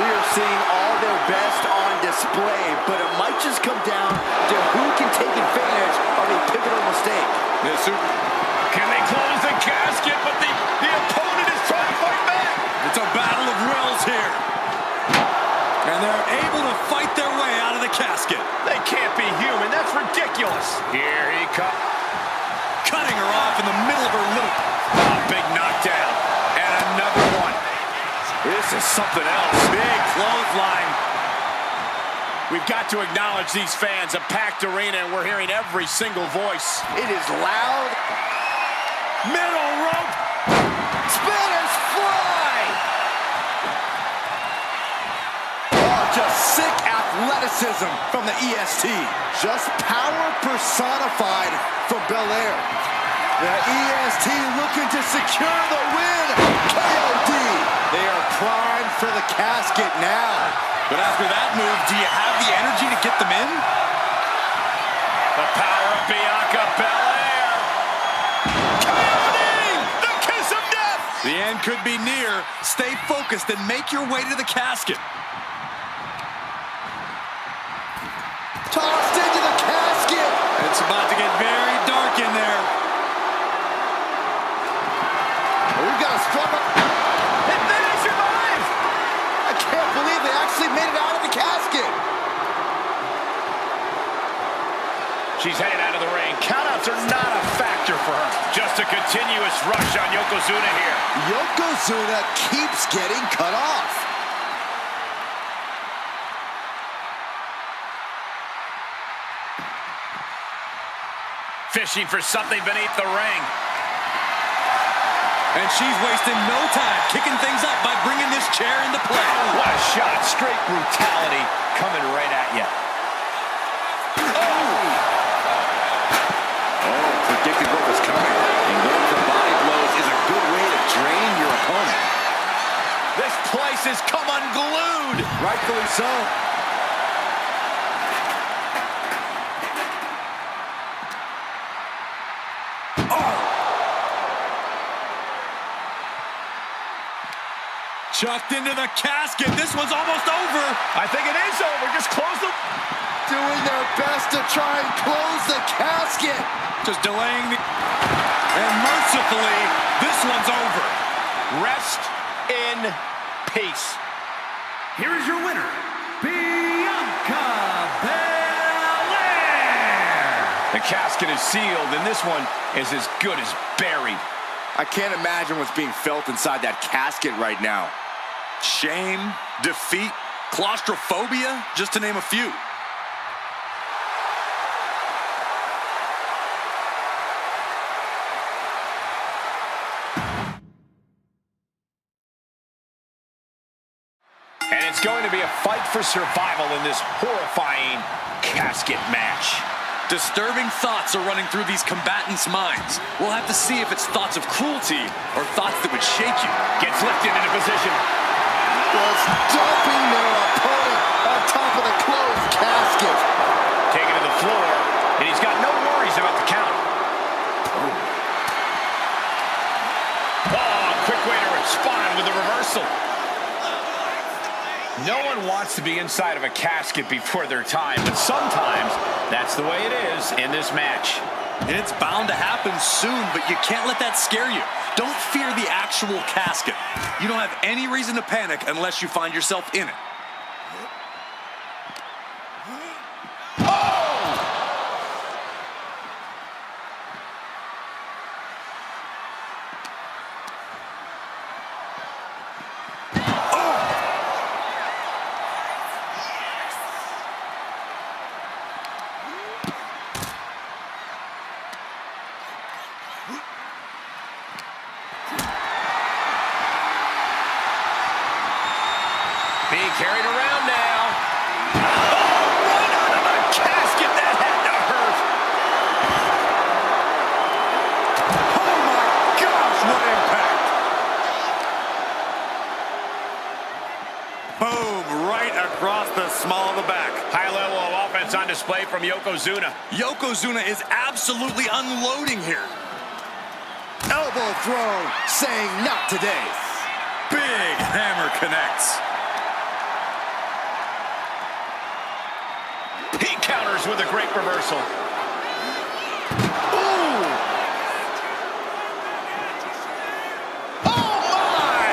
We are seeing all their best on display, but it might just come down to who can take advantage of a pivotal mistake. Can they close the casket? But the opponent is trying to fight back. It's a battle of wills here. And they're able to fight their way out of the casket. They can't be human. That's ridiculous. Here he comes. Cutting her off in the middle of her little... Oh, big knockdown. And another one. This is something else. Big clothesline. We've got to acknowledge these fans. A packed arena, and we're hearing every single voice. It is loud. Middle rope. Spinners fly. Just sick athleticism from the EST. Just power personified from Belair. The EST looking to secure the win. KOD. They are primed for the casket now. But after that move, do you have the energy to get them in? The power of Bianca Belair. Counting! The kiss of death! The end could be near. Stay focused and make your way to the casket. Tossed into the casket. It's about to get very dark in there. We've got a struggle. And then he survives. I can't believe they actually made it out of the casket. She's headed out of the ring. Countouts are not a factor for her. Just a continuous rush on Yokozuna here. Yokozuna keeps getting cut off. Fishing for something beneath the ring. And she's wasting no time kicking things up by bringing this chair into play. What a shot. Straight brutality coming right at you. Predicted what was coming. And going for body blows is a good way to drain your opponent. This place has come unglued. Rightfully so. Chucked into the casket. This one's almost over. I think it is over. Just close the... Doing their best to try and close the casket. Just delaying the... And mercifully, this one's over. Rest in peace. Here is your winner, Bianca Belair. The casket is sealed, and this one is as good as buried. I can't imagine what's being felt inside that casket right now. Shame, defeat, claustrophobia, just to name a few. And it's going to be a fight for survival in this horrifying casket match. Disturbing thoughts are running through these combatants' minds. We'll have to see if it's thoughts of cruelty or thoughts that would shake you. Gets lifted into position. Was dumping their opponent on top of the closed casket. Taken to the floor, and he's got no worries about the count. Oh, quick way to respond with a reversal. No one wants to be inside of a casket before their time, but sometimes that's the way it is in this match. It's bound to happen soon, but you can't let that scare you. Don't fear the actual casket. You don't have any reason to panic unless you find yourself in it. Being carried around now. Oh, right out of the casket. That had to hurt. Oh my gosh, what impact! Boom, right across the small of the back. High level of offense on display from Yokozuna. Yokozuna is absolutely unloading here. Elbow throw, saying not today. Big hammer connects. He counters with a great reversal. Ooh! Oh my!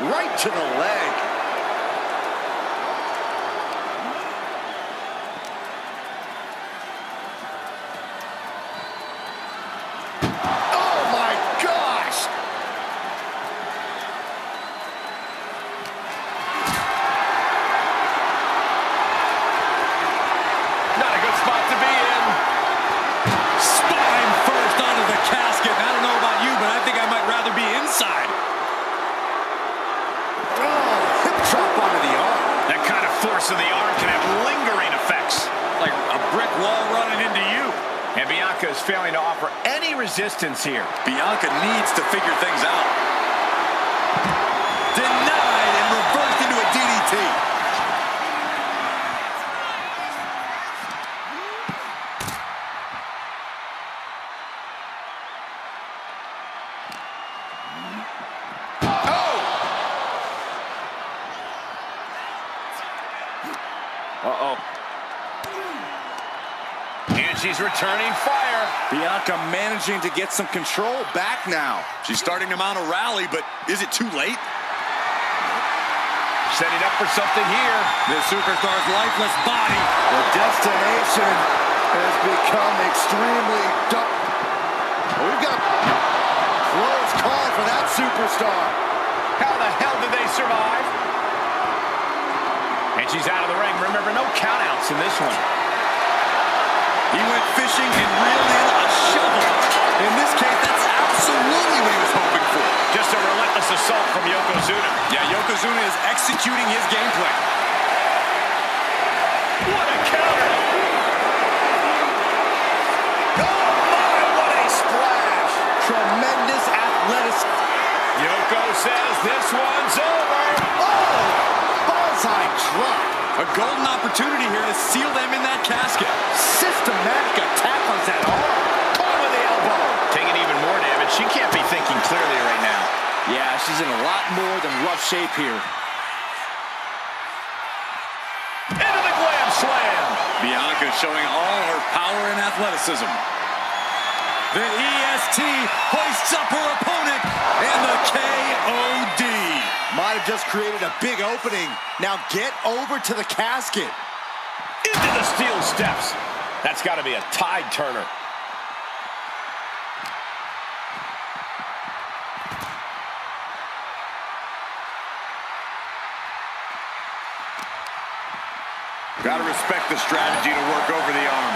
Right to the leg. Oh my gosh! Not a good spot to be in. Spine first onto the casket. I don't know about you, but I think I might rather be inside. Oh, hip drop onto the arm. That kind of force in the arm can have lingering effects. Like a brick wall running into you. And Bianca is failing to offer any resistance here. Bianca needs to figure things out. she's returning fire. Bianca managing to get some control back now. She's starting to mount a rally, but is it too late? Setting up for something here. This superstar's lifeless body. The destination has become extremely dark. We've got a close call for that superstar. How the hell did they survive? And she's out of the ring. Remember, no countouts in this one. He went fishing and reeled in a shovel. In this case, that's absolutely what he was hoping for. Just a relentless assault from Yokozuna. Yeah, Yokozuna is executing his game plan. What a counter! Oh my, what a splash! Tremendous athleticism. Yoko says this one's over. Oh, bullseye drop. A golden opportunity here to seal them in that casket. Systematic attack on that arm. Caught with the elbow. Taking even more damage. She can't be thinking clearly right now. Yeah, she's in a lot more than rough shape here. Into the glam slam. Bianca showing all her power and athleticism. The EST hoists up her opponent, and the KOD. Might have just created a big opening. Now get over to the casket. Into the steel steps. That's got to be a tide turner. Got to respect the strategy to work over the arm.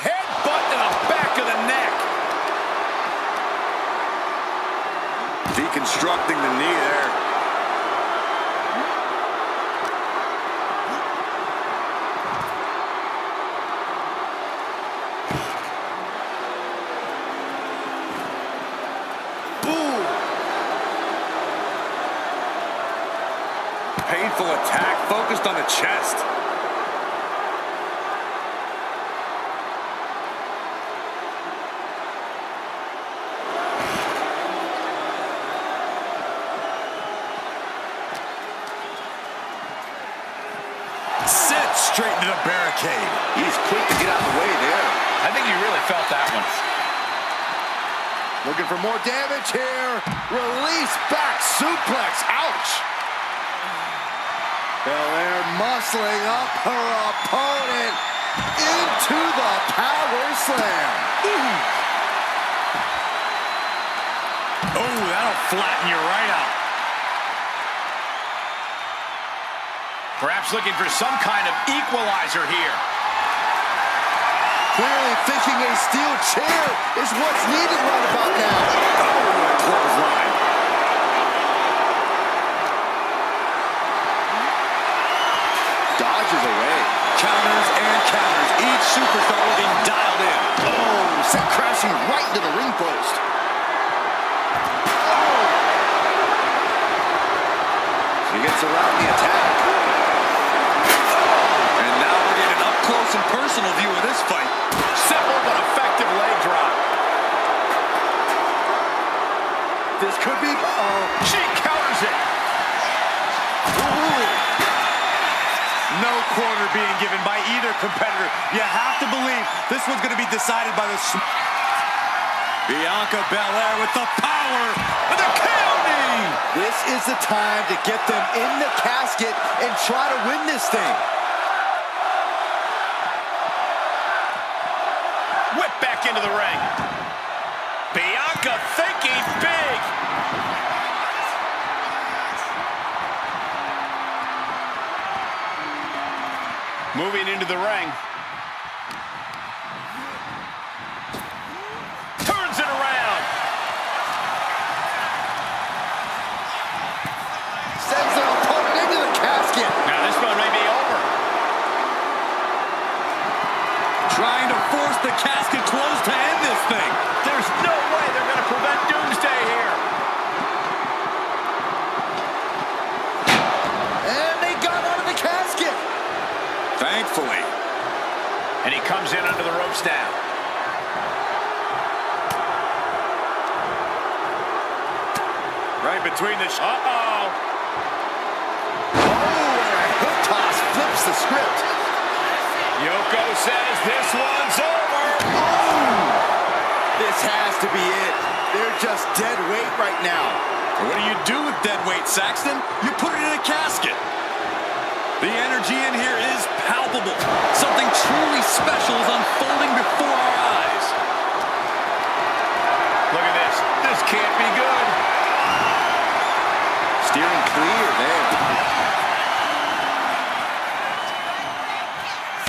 Headbutt to the back of the neck. Deconstructing the knee there. Painful attack focused on the chest. Set straight into the barricade. He's quick to get out of the way there. I think you really felt that one. Looking for more damage here. Release back suplex. Ouch. Belair muscling up her opponent into the power slam. Oh, that'll flatten you right out. Perhaps looking for some kind of equalizer here. Clearly thinking a steel chair is what's needed right about now. Oh, a clothesline. Dodges away. Counters and counters. Each superstar looking dialed in. Oh, set crashing right into the ring post. Oh. She gets around the attack. And now we're getting an up-close and personal view of this fight. Simple but effective leg drop. This could be... She counters it. Ooh. No quarter being given by either competitor. You have to believe this one's going to be decided by the... Bianca Belair with the power of the KOD. This is the time to get them in the casket and try to win this thing. Whip back into the ring. Bianca thinking big. Moving into the ring. Turns it around. Sends their opponent into the casket. Now this one may be over. Trying to force the casket closed to end this thing. There's no way they're going to prevent doomsday here. And they got out of the casket. Thankfully. And he comes in under the ropes now. Right between the... Uh-oh. Hip toss flips the script. Yoko says this one's over. This has to be it. They're just dead weight right now. What do you do with dead weight, Saxton? You put it in a casket. The energy in here is palpable. Something truly special is unfolding before our eyes. Look at this. This can't be good. Steering clear there.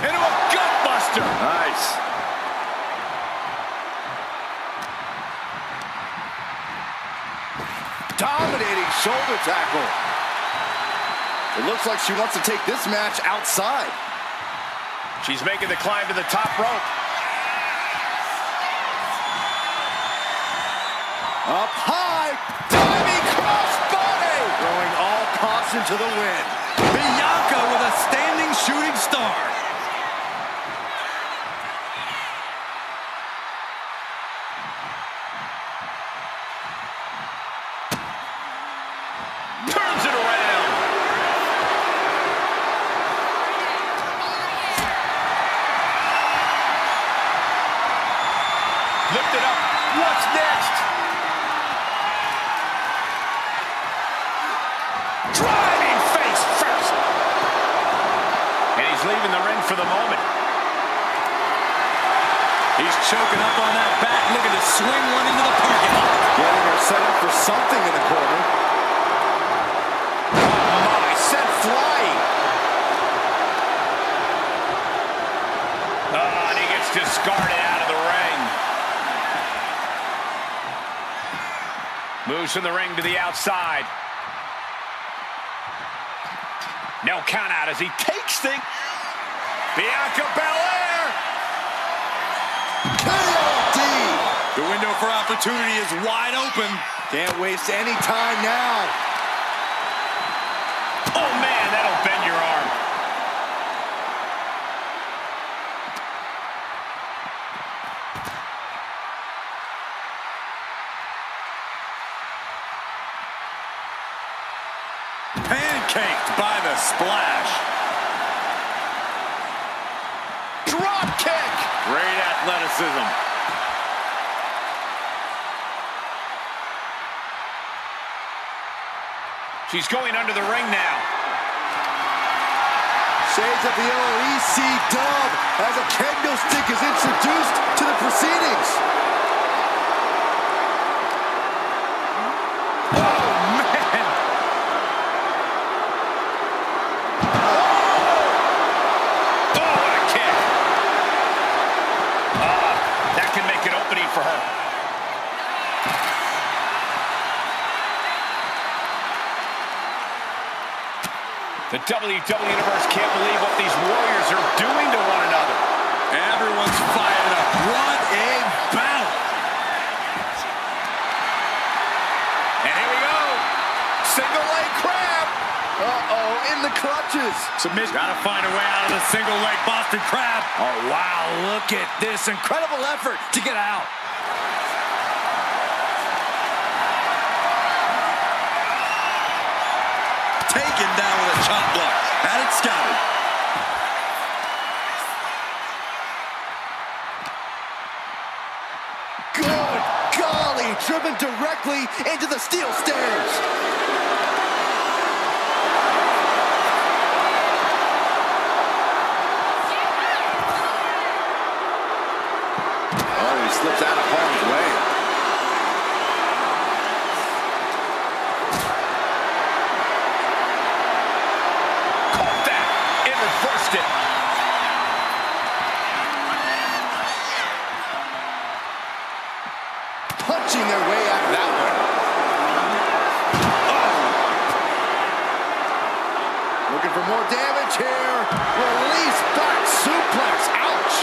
Into a gutbuster. Nice. Dominating shoulder tackle. It looks like she wants to take this match outside. She's making the climb to the top rope. Up high, diving crossbody. Throwing all caution to the wind. Bianca with a standing shooting star. Turns it around. Lift it up. What's next? Driving face first. And he's leaving the ring for the moment. He's choking up on that back, looking to swing one into the parking lot. Getting her set up for something in the corner. Oh my, sent flying. Oh, and he gets discarded out of the ring. Moves from the ring to the outside. No count out as he takes things. Bianca Belair. KOD. The window for opportunity is wide open. Can't waste any time now. Oh man, that'll bend your arm. Pancaked by the splash. Drop kick. Great athleticism. She's going under the ring now. Shades of the OEC dub as a kendo stick is introduced to the proceedings. Oh, man. Oh, what a kick. That can make an opening for her. The WWE Universe can't believe what these warriors are doing to one another. Everyone's fired up. What a battle. And here we go. Single leg crab. Uh-oh, in the clutches. Submission. Gotta find a way out of the single leg Boston Crab. Oh, wow. Look at this incredible effort to get out. Taken down with a chop block. Had it scouted. Good golly, driven directly into the steel stairs. Oh, he slips out of harm's way. Punching their way out of that one. Oh. Looking for more damage here. Release back suplex. Ouch.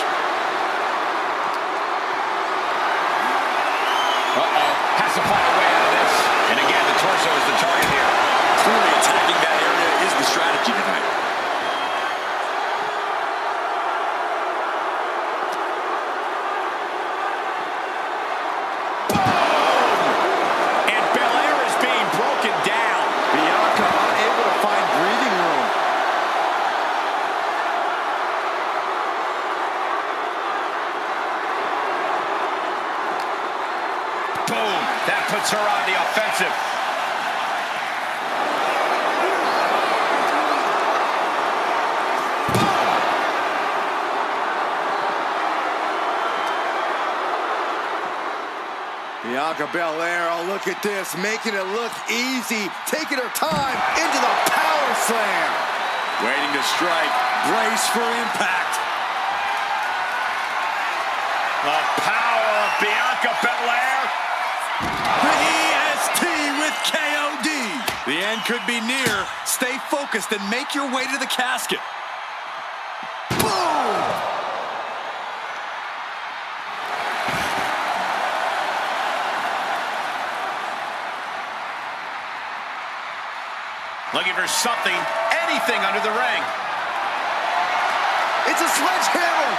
puts her on the offensive. Bianca Belair, oh look at this, making it look easy, taking her time into the power slam. Waiting to strike, brace for impact. The power of Bianca Belair. The EST with KOD. The end could be near. Stay focused and make your way to the casket. Boom! Looking for something, anything under the ring. It's a sledgehammer.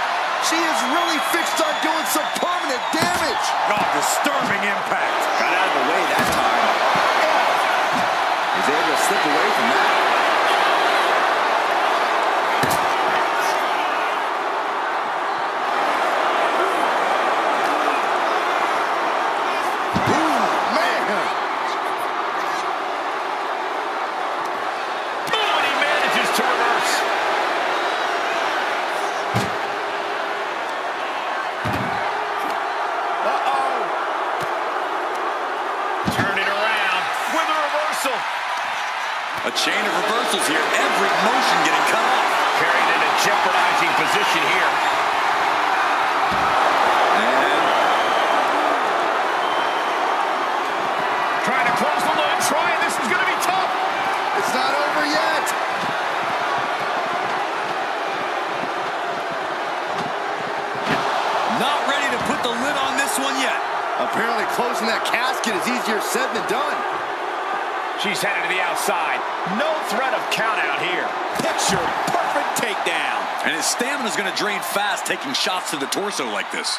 She is really fixed on doing some permanent damage. Oh, disturbing impact. Got out of the way that time. Was able to slip away from that. A chain of reversals here. Every motion getting cut off. Carried in a jeopardizing position here. And trying to close the lid. Trying. This is going to be tough. It's not over yet. not ready to put the lid on this one yet. Apparently closing that casket is easier said than done. She's headed to the outside. No threat of count out here. Picture perfect takedown. And his stamina is going to drain fast, taking shots to the torso like this.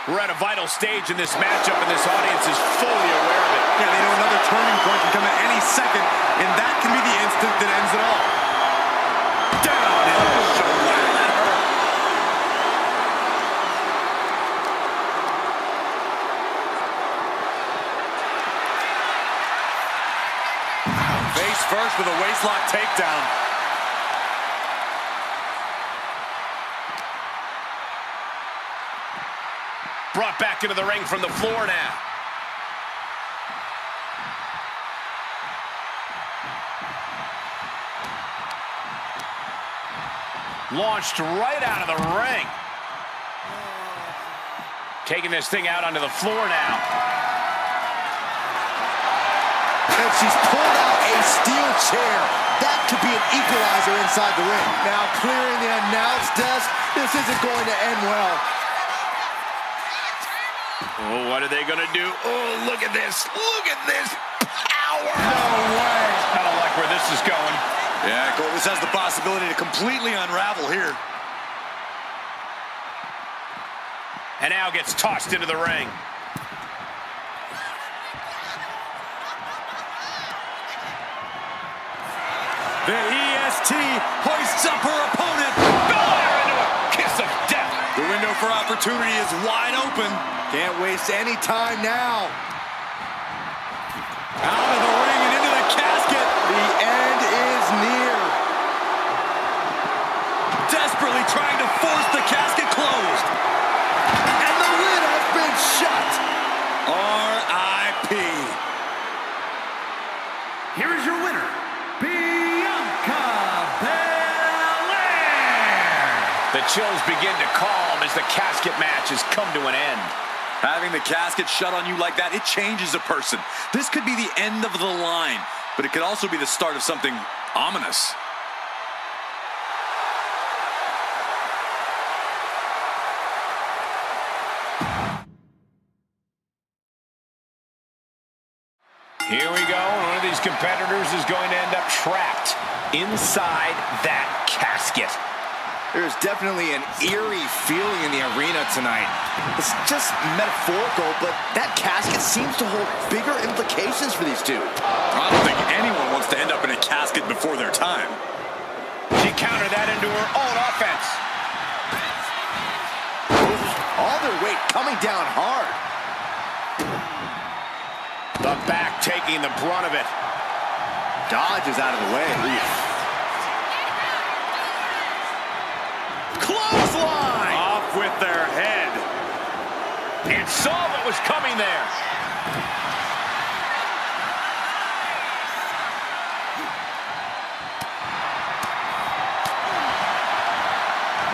We're at a vital stage in this matchup, and this audience is fully aware of it. Yeah, they know another turning point can come at any second, and that can be the instant that ends it all. Down in the shoulder. That hurt. Face first with a waistlock takedown. Brought back into the ring from the floor now. Launched right out of the ring. Taking this thing out onto the floor now. And she's pulled out a steel chair. That could be an equalizer inside the ring. Now clearing the announce desk. This isn't going to end well. Oh, what are they going to do? Oh, look at this. Look at this power. No way. I don't like where this is going. Yeah, Cole, this has the possibility to completely unravel here. And now gets tossed into the ring. The EST hoists up her opponent. Belair into a kiss of death. The window for opportunity is wide open. Can't waste any time now. Out of the ring and into the casket. The end is near. Desperately trying to force the casket closed. And the lid has been shut. R.I.P. Here is your winner, Bianca Belair. The chills begin to calm as the casket match has come to an end. Having the casket shut on you like that, it changes a person. This could be the end of the line, but it could also be the start of something ominous. Here we go. One of these competitors is going to end up trapped inside that casket. There's definitely an eerie feeling in the arena tonight. It's just metaphorical, but that casket seems to hold bigger implications for these two. I don't think anyone wants to end up in a casket before their time. She countered that into her own offense. All their weight coming down hard. taking the brunt of it. Dodge is out of the way. Clothesline! Off with their head. And saw what was coming there.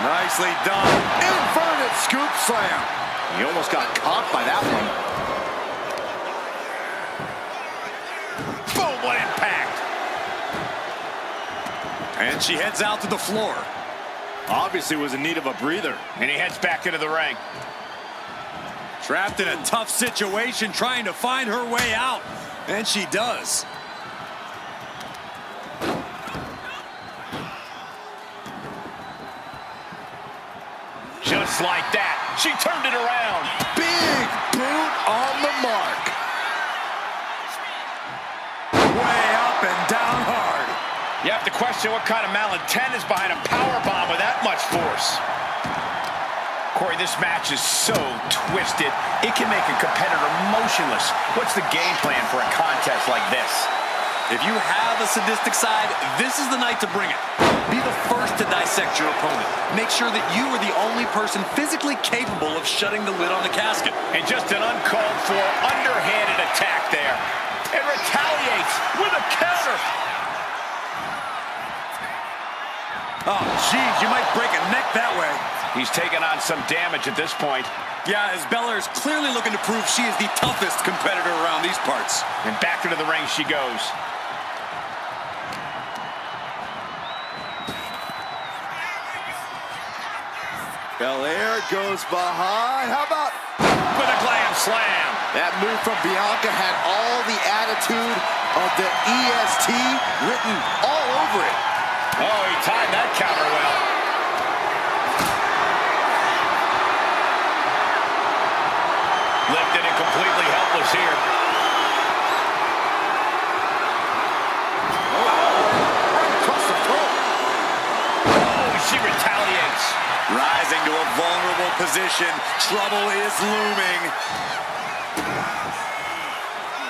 Nicely done. Inverted scoop slam. He almost got caught by that one. Boom, what impact. And she heads out to the floor. Obviously was in need of a breather. And he heads back into the ring. Trapped in a tough situation, trying to find her way out. And she does. Just like that, she turned it around. Big boot on the mark. Way up and down hard. You have to question what kind of malintent is behind a powerbomb with that much force. Corey, this match is so twisted, it can make a competitor motionless. What's the game plan for a contest like this? If you have a sadistic side, this is the night to bring it. Be the first to dissect your opponent. Make sure that you are the only person physically capable of shutting the lid on the casket. And just an uncalled for, underhanded attack there. And retaliates with a counter. Oh, geez, you might break a neck that way. He's taken on some damage at this point. Yeah, as Belair is clearly looking to prove she is the toughest competitor around these parts. And back into the ring she goes. Belair goes behind. How about With a glam slam. that move from Bianca had all the attitude of the EST written all over it. Oh, he timed that counter well. Lifted and completely helpless here. Right across the throat. Oh, she retaliates. Rising to a vulnerable position. Trouble is looming.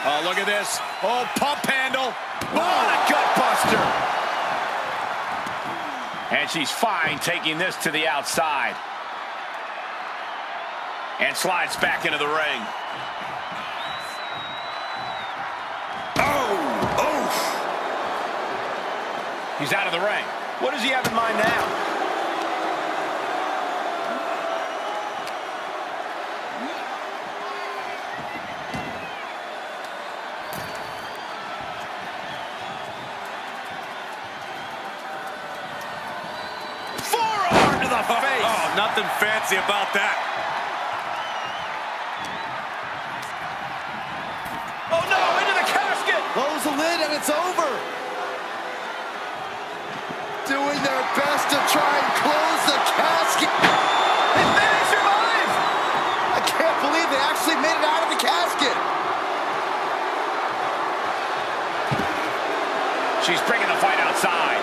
Oh, look at this. Oh, pump handle. Oh, a gut buster. And she's fine taking this to the outside. And slides back into the ring. Oh! He's out of the ring. What does he have in mind now? Forearm to the face. Oh, nothing fancy about that. Oh no, into the casket. Close the lid and it's over. Doing their best to try and close the casket. And they survive. I can't believe they actually made it out of the casket. She's bringing the fight outside.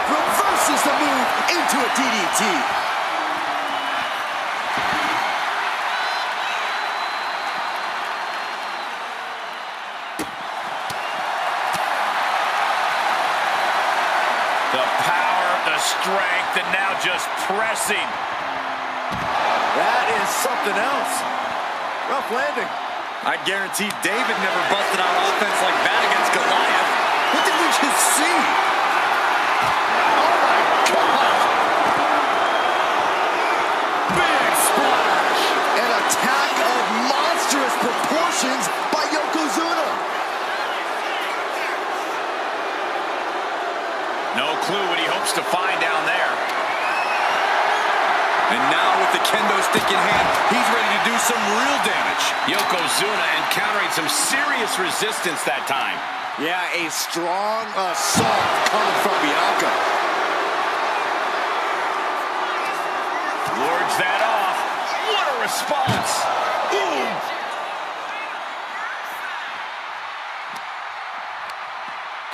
Reverses the move into a DDT. The power, the strength, and now just pressing. That is something else. Rough landing. I guarantee David never busted out offense like that against Goliath. What did we just see? Oh my God! Big splash! An attack of monstrous proportions by Yokozuna. No clue what he hopes to find down there. And now with the kendo stick in hand, he's ready to do some real damage. Yokozuna encountering some serious resistance that time. Yeah, a strong assault coming from Bianca. Wards that off. What a response. Boom.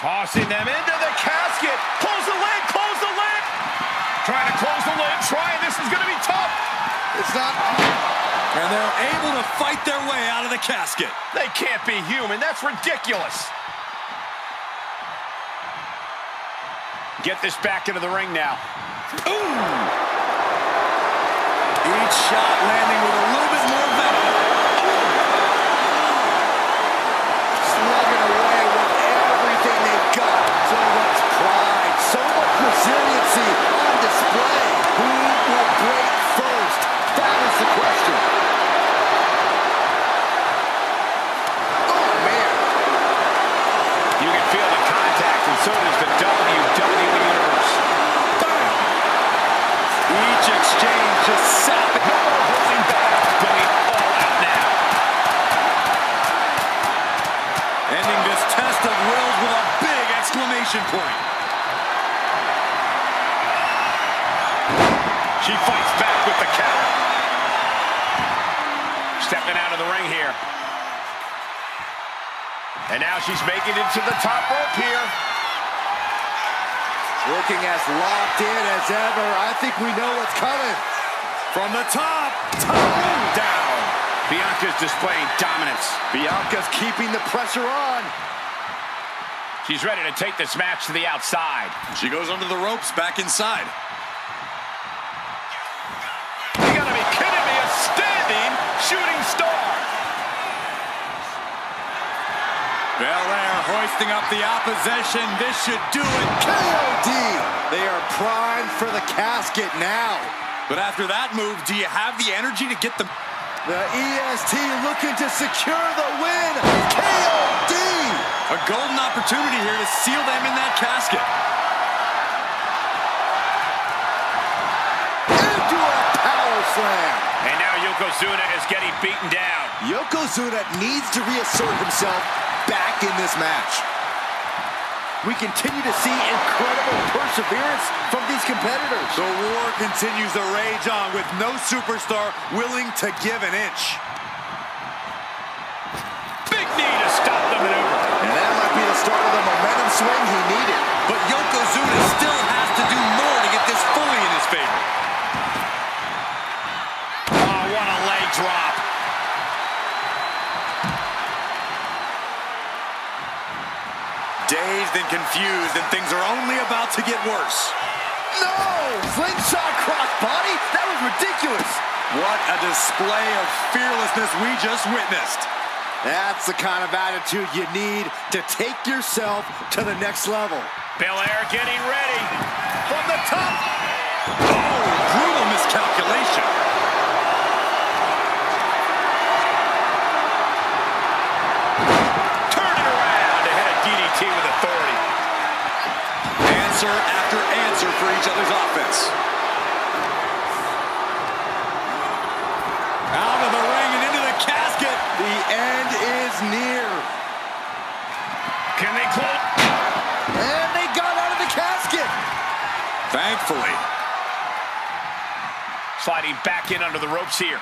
Tossing them into the casket. Close the lid, close the lid. Trying to close the lid, this is going to be tough. It's not. And they're able to fight their way out of the casket. They can't be human, that's ridiculous. Get this back into the ring now. Ooh! Each shot landing with a little bit more venom. Slugging away with everything they've got. So much pride, so much resiliency on display. Who will break first? That is the question. Oh, man. You can feel the contact, and so does the WWE Universe. Each exchange just sapping. No more holding back. Going all out now. Ending this test of wills with a big exclamation point. She fights back with the counter. Stepping out of the ring here. And now she's making it to the top rope here. Looking as locked in as ever. I think we know what's coming. From the top down. Bianca's displaying dominance. Bianca's keeping the pressure on. She's ready to take this match to the outside. She goes under the ropes, back inside. You gotta be kidding me, a standing shooting star. Belair hoisting up the opposition. This should do it. KOD. They are primed for the casket now. But after that move, do you have the energy to get the... The EST looking to secure the win. KOD. A golden opportunity here to seal them in that casket. Into a power slam. And now Yokozuna is getting beaten down. Yokozuna needs to reassert himself back in this match. We continue to see incredible perseverance from these competitors. The war continues to rage on with no superstar willing to give an inch. Big knee to stop the maneuver. And that might be the start of the momentum swing he needed. But Yokozuna still has to do more to get this fully in his favor. Oh, what a leg drop. Dazed and confused, and things are only about to get worse. No! Slingshot crossbody? That was ridiculous. What a display of fearlessness we just witnessed. That's the kind of attitude you need to take yourself to the next level. Belair getting ready. From the top. Oh, brutal miscalculation. Turn it around to hit a DDT with authority. Answer after answer for each other's offense. Out of the ring and into the casket. The end is near. Can they close? And they got out of the casket. Thankfully. Sliding back in under the ropes here.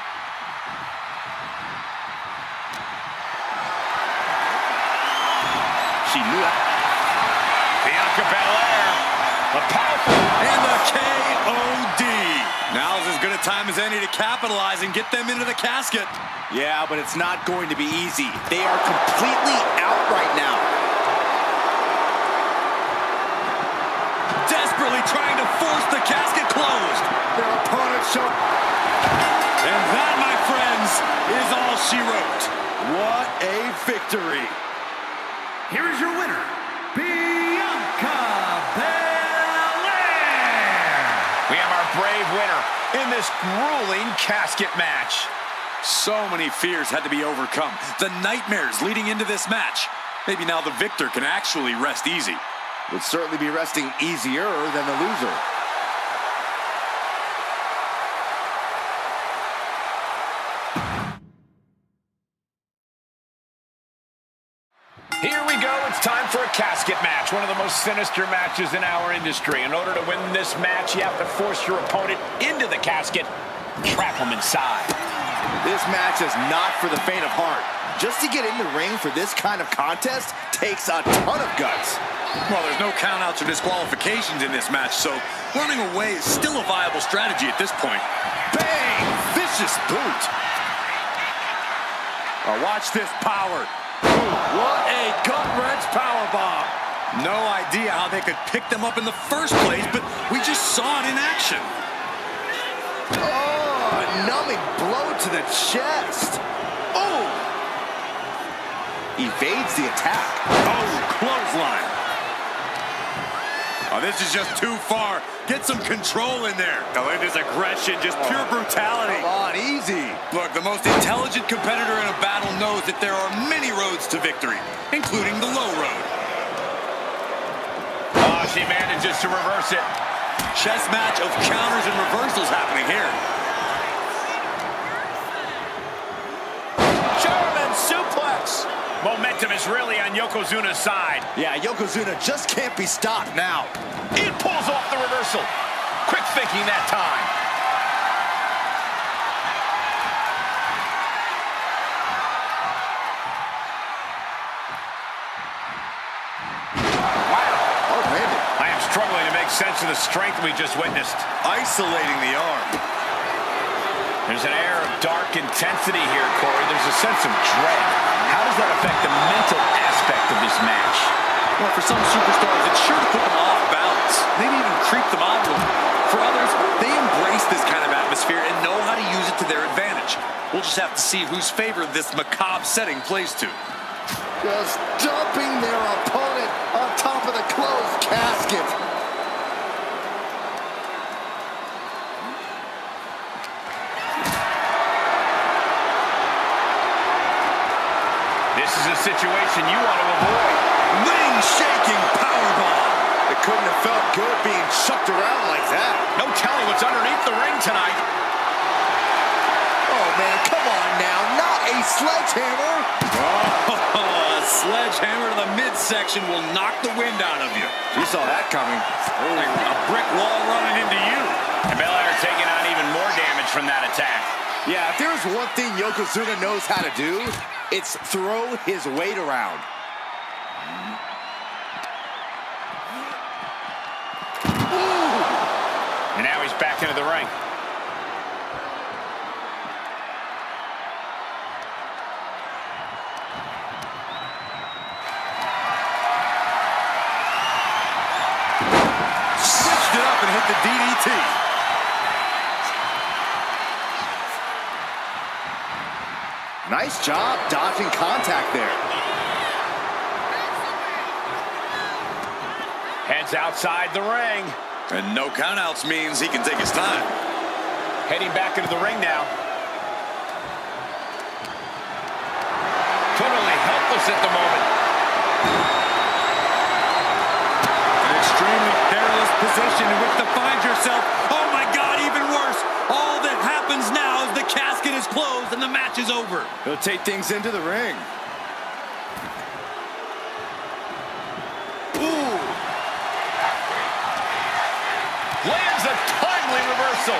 She knew that. Bianca Belair. A powerful. And the KOD. Now's as good a time as any to capitalize and get them into the casket. Yeah, but it's not going to be easy. They are completely out right now. Desperately trying to force the casket closed. Their opponent showed. And that, my friends, is all she wrote. What a victory. Here is your winner, Bianca Belair. We have our brave winner in this grueling casket match. So many fears had to be overcome. The nightmares leading into this match. Maybe now the victor can actually rest easy. Would certainly be resting easier than the loser. Here we go. It's time for a casket match. One of the most sinister matches in our industry. In order to win this match, you have to force your opponent into the casket, trap them inside. This match is not for the faint of heart. Just to get in the ring for this kind of contest takes a ton of guts. Well, there's no countouts or disqualifications in this match, so running away is still a viable strategy at this point. Bang! Vicious boot. Watch this power. What a gut-wrench powerbomb. No idea how they could pick them up in the first place, but we just saw it in action. Oh, a numbing blow to the chest. Oh! Evades the attack. Oh, clothesline. Oh, this is just too far. Get some control in there. Oh, look at this aggression, just pure brutality. Come on, easy. Look, the most intelligent competitor in a battle knows that there are many roads to victory, including the low road. Oh, she manages to reverse it. Chess match of counters and reversals happening here. German suplex. Momentum is really on Yokozuna's side. Yeah, Yokozuna just can't be stopped now. It pulls off the reversal. Quick thinking that time. Wow. Oh, landed. I am struggling to make sense of the strength we just witnessed. Isolating the arm. There's an air of dark intensity here, Corey. There's a sense of dread. How does that affect the mental aspect of this match? Well, for some superstars, it's sure to put them off balance. Maybe even creep them out a little. For others, they embrace this kind of atmosphere and know how to use it to their advantage. We'll just have to see whose favor this macabre setting plays to. Just dumping their opponent on top of the closed casket. This is a situation you want to avoid. Ring-shaking powerbomb. It couldn't have felt good being chucked around like that. No telling what's underneath the ring tonight. Oh, man, come on now. Not a sledgehammer. Oh, a sledgehammer to the midsection will knock the wind out of you. You saw that coming. Like a brick wall running into you. And Belair taking on even more damage from that attack. Yeah, if there's one thing Yokozuna knows how to do, it's throw his weight around. And now he's back into the ring. Switched it up and hit the DDT. Nice job dodging contact there. Heads outside the ring. And no countouts means he can take his time. Heading back into the ring now. Totally helpless at the moment. An extremely perilous position in which to find yourself. Oh my God, even worse. All that happens now is the casket is closed and the match is over. He'll take things into the ring. Ooh. Lands a timely reversal.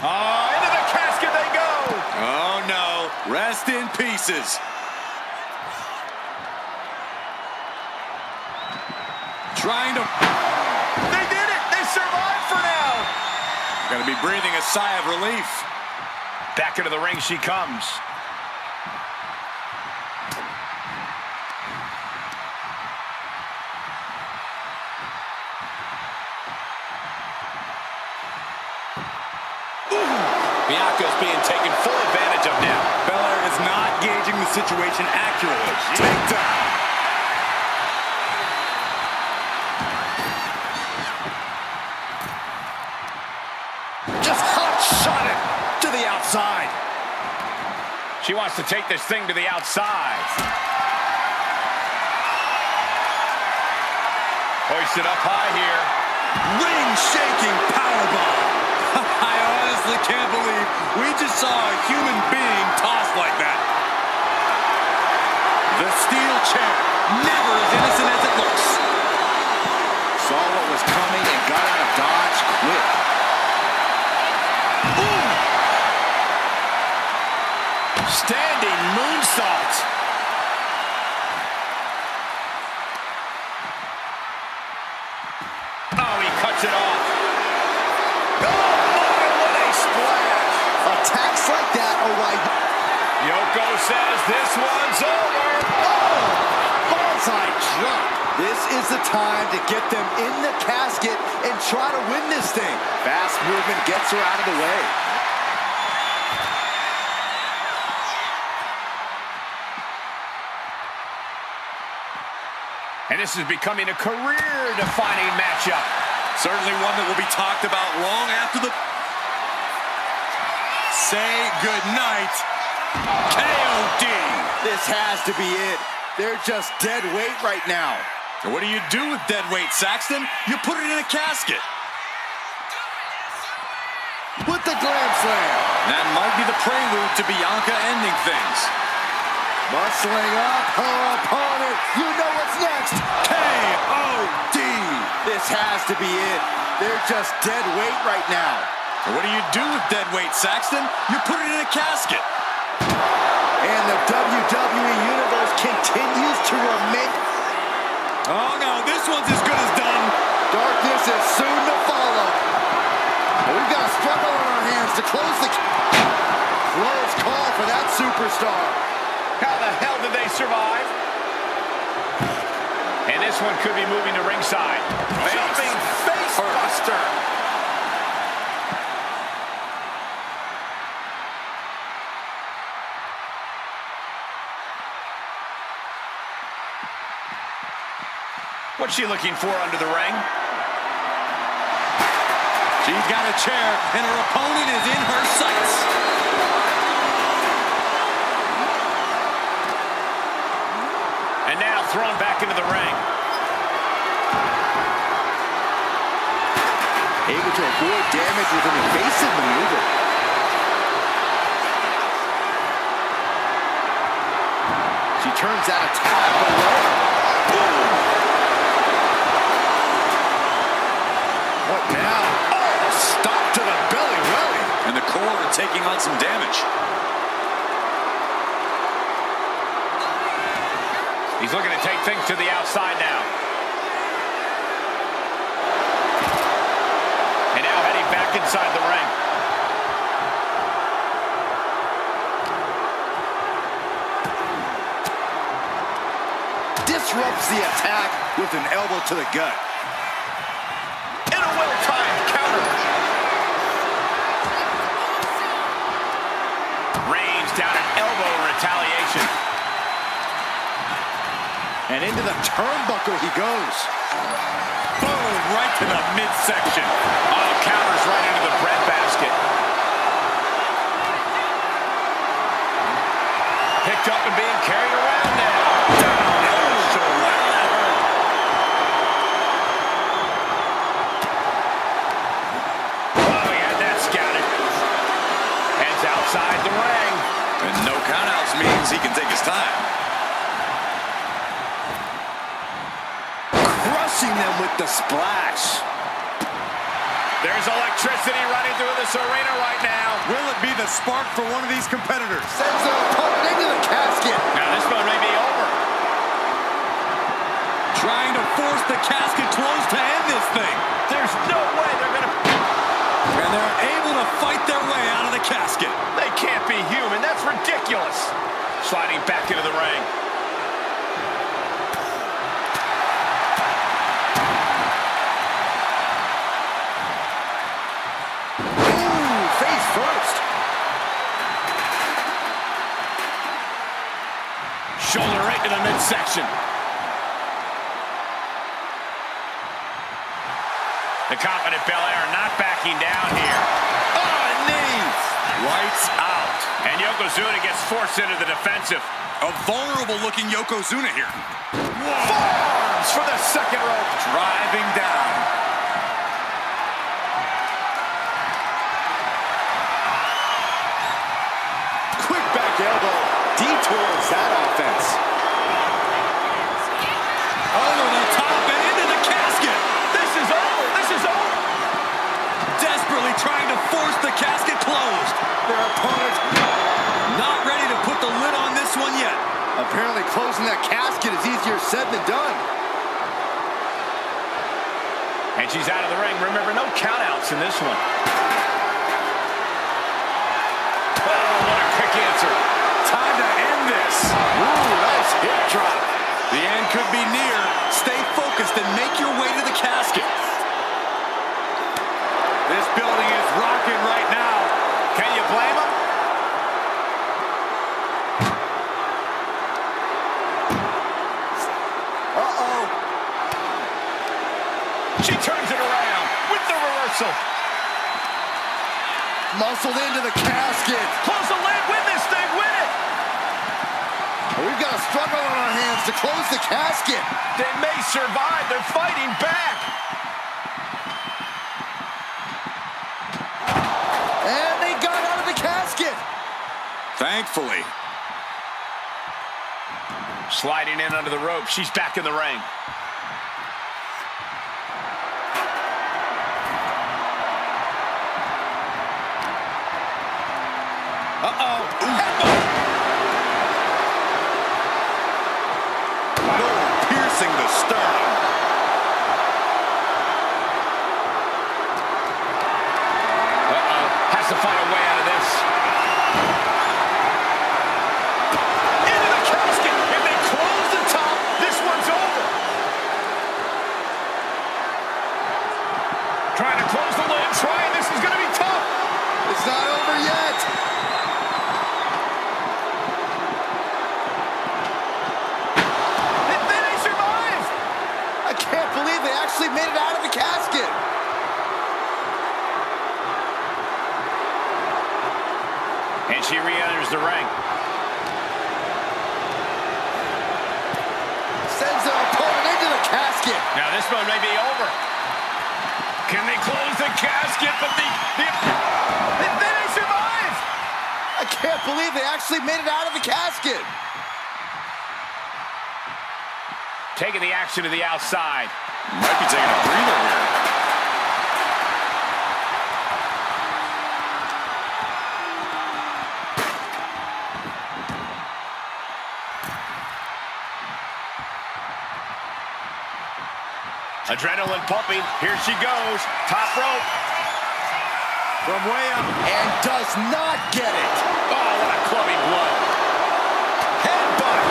Oh, into the casket they go. Oh no, rest in pieces. Trying to... They did it. They survived for now. Gotta be breathing a sigh of relief. Back into the ring she comes. Bianca's being taken full advantage of now. Belair is not gauging the situation accurately. Takedown. Just hot shot it to the outside. She wants to take this thing to the outside. Hoisted up high here. Ring-shaking powerbomb. I honestly can't believe we just saw a human being tossed like that. The steel chair, never as innocent as it looks. Saw what was coming and got out of dodge quick. Ooh. says this one's over. Oh! Bonsai drop. This is the time to get them in the casket and try to win this thing. Fast movement gets her out of the way. And this is becoming a career-defining matchup. Certainly one that will be talked about long after the... Say goodnight. KOD. This has to be it. They're just dead weight right now. And what do you do with dead weight, Saxton? You put it in a casket. With the Glam Slam. That might be the prelude to Bianca ending things. Muscling up her opponent. You know what's next. KOD. This has to be it. They're just dead weight right now. And what do you do with dead weight, Saxton? You put it in a casket. And the WWE Universe continues to remain. Oh no, this one's as good as done. Darkness is soon to follow. But we've got a struggle on our hands to close the... Close call for that superstar. How the hell did they survive? And this one could be moving to ringside. Jumping face buster. What's she looking for under the ring? She's got a chair, and her opponent is in her sights. And now thrown back into the ring. Able to avoid damage with an evasive maneuver. She turns that attack away. What now? Oh, stop to the belly welly. And the core taking on some damage. He's looking to take things to the outside now. And now heading back inside the ring. Disrupts the attack with an elbow to the gut. And a well-timed counter. Range down an elbow retaliation. And into the turnbuckle he goes. Boom, right to the midsection. Oh, counters right into the breadbasket. Picked up and being carried around now. Down on the shoulder. That hurt. Oh, he had that scouted. Heads outside the ring. And no countouts means he can take his time. Crushing them with the splash. There's electricity running through this arena right now. Will it be the spark for one of these competitors? Sends their opponent into the casket. Now this one may be over. Trying to force the casket closed to end this thing. There's no way they're going to... And they're able to fight their way out of the casket. They can't be human. That's ridiculous. Sliding back into the ring. Ooh, face first. Shoulder right to the midsection. The confident Belair not backing down here. Oh, knees. Lights out. And Yokozuna gets forced into the defensive. A vulnerable-looking Yokozuna here. Forearms for the second rope. Driving down. Quick back elbow. Detours that offense. Over the top and into the casket. This is over. This is over. Desperately trying to force the casket closed. Their opponent Not ready to put the lid on this one yet. apparently closing that casket is easier said than done. And she's out of the ring. Remember, no countouts in this one. Oh, what a quick answer. Time to end could be near. Stay focused and make your way to the casket. This building is rocking right now. Can you blame him? Uh-oh. She turns it around with the reversal. Muscled into the casket. Close the lid, win this thing, win it. We've got a struggle on our hands to close the casket. They may survive, they're fighting back. And they got out of the casket. Thankfully. Sliding in under the rope, she's back in the ring. Uh-oh. Piercing the sternum. Uh-oh, has to find a way out of this. Into the casket. If they close the top, this one's over. Trying to close the lid, trying. This is going to be tough. It's not over yet. And then they survive. I can't believe they actually made it out of the casket. And she re-enters the ring. Sends their opponent into the casket. Now this one may be over. Can they close the casket? But then they survive. I can't believe they actually made it out of the casket. Taking the action to the outside. Might be taking a breather here. Adrenaline pumping. Here she goes. Top rope. From way up. And does not get it. Oh, what a clubbing blow. Headbutt.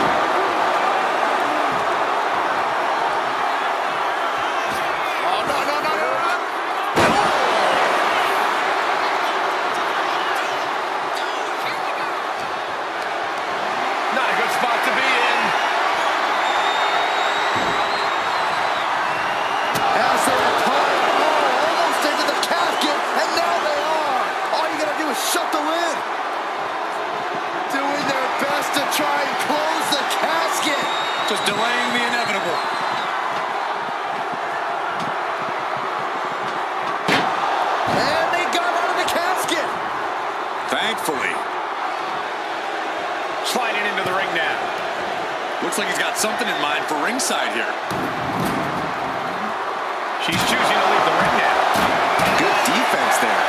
Oh, no, no, no, no, no. Not a good spot to be in. As their opponent, almost into the casket, and now they are. All you gotta do is shut the lid. Doing their best to try and close the casket. Just delaying the inevitable. And they got out of the casket. Thankfully. Sliding into the ring now. Looks like he's got something in mind for ringside here. She's choosing to leave the ring now. Good defense there.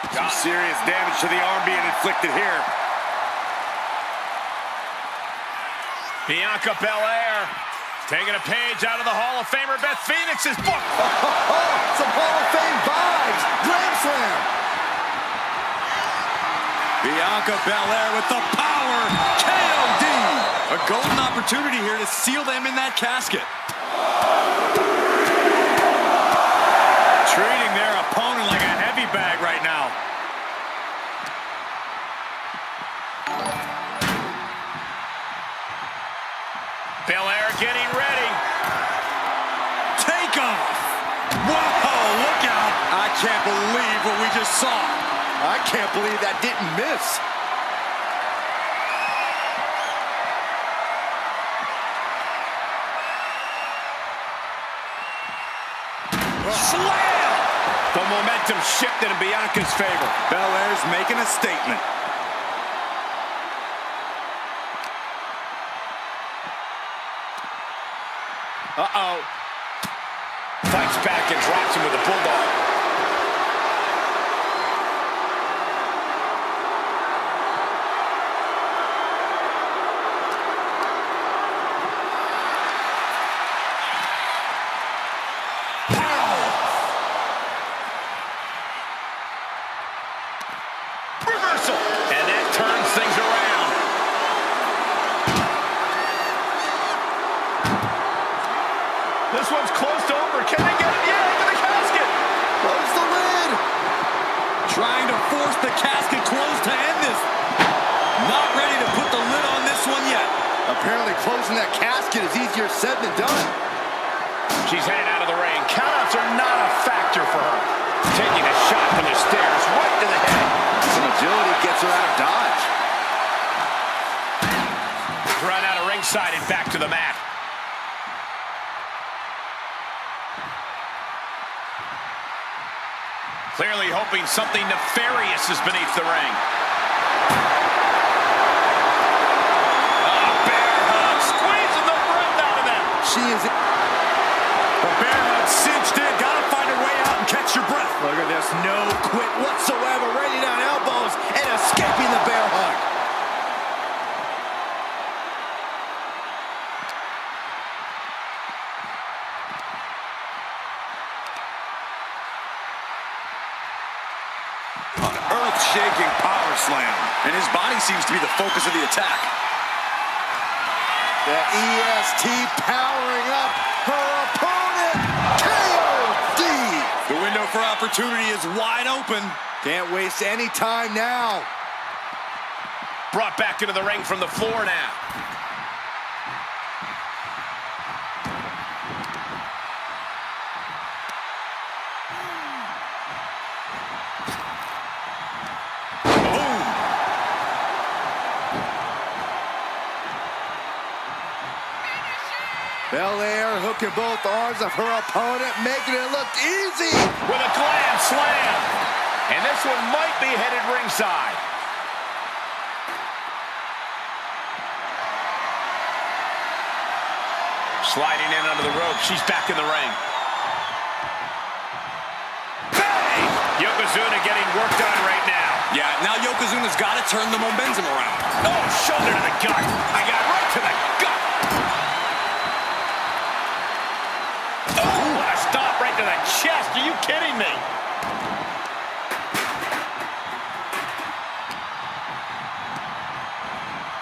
Some serious damage to the arm being inflicted here. Bianca Belair taking a page out of the Hall of Famer Beth Phoenix's book. Some Hall of Fame vibes. Grand Slam. Bianca Belair with the power. KOD. A golden opportunity here to seal them in that casket. Treating can't believe what we just saw. I can't believe that didn't miss. Slam! The momentum shifted in Bianca's favor. Belair's making a statement. Uh-oh. Fights back and drops him with a bulldog. Reversal. And that turns things around. This one's close to over. Can they get it? Yeah, into the casket. Close the lid. Trying to force the casket closed to end this. Not ready to put the lid on this one yet. Apparently closing that casket is easier said than done. She's headed out of the ring. Countouts are not a factor for her. Taking a shot from the stairs right to the head. Some agility gets her out of dodge. Run out of ringside and back to the mat. Clearly hoping something nefarious is beneath the ring. Bear hug, squeezing the breath out of them. She is... The bear hug cinched in. Gotta find a way out and catch your breath. Look at this, no quit whatsoever. Raining down elbows and escaping the bear hug. An earth-shaking power slam. And his body seems to be the focus of the attack. The EST powering up her opponent. KOD. The window for opportunity is wide open. Can't waste any time now. Brought back into the ring from the floor now. Belair hooking both arms of her opponent, making it look easy. With a glam slam. And this one might be headed ringside. Sliding in under the rope. She's back in the ring. Bang! Yokozuna getting worked on right now. Yeah, now Yokozuna's got to turn the momentum around. Oh, shoulder to the gut. I got right to the gut. Oh, what a stop right to the chest. Are you kidding me?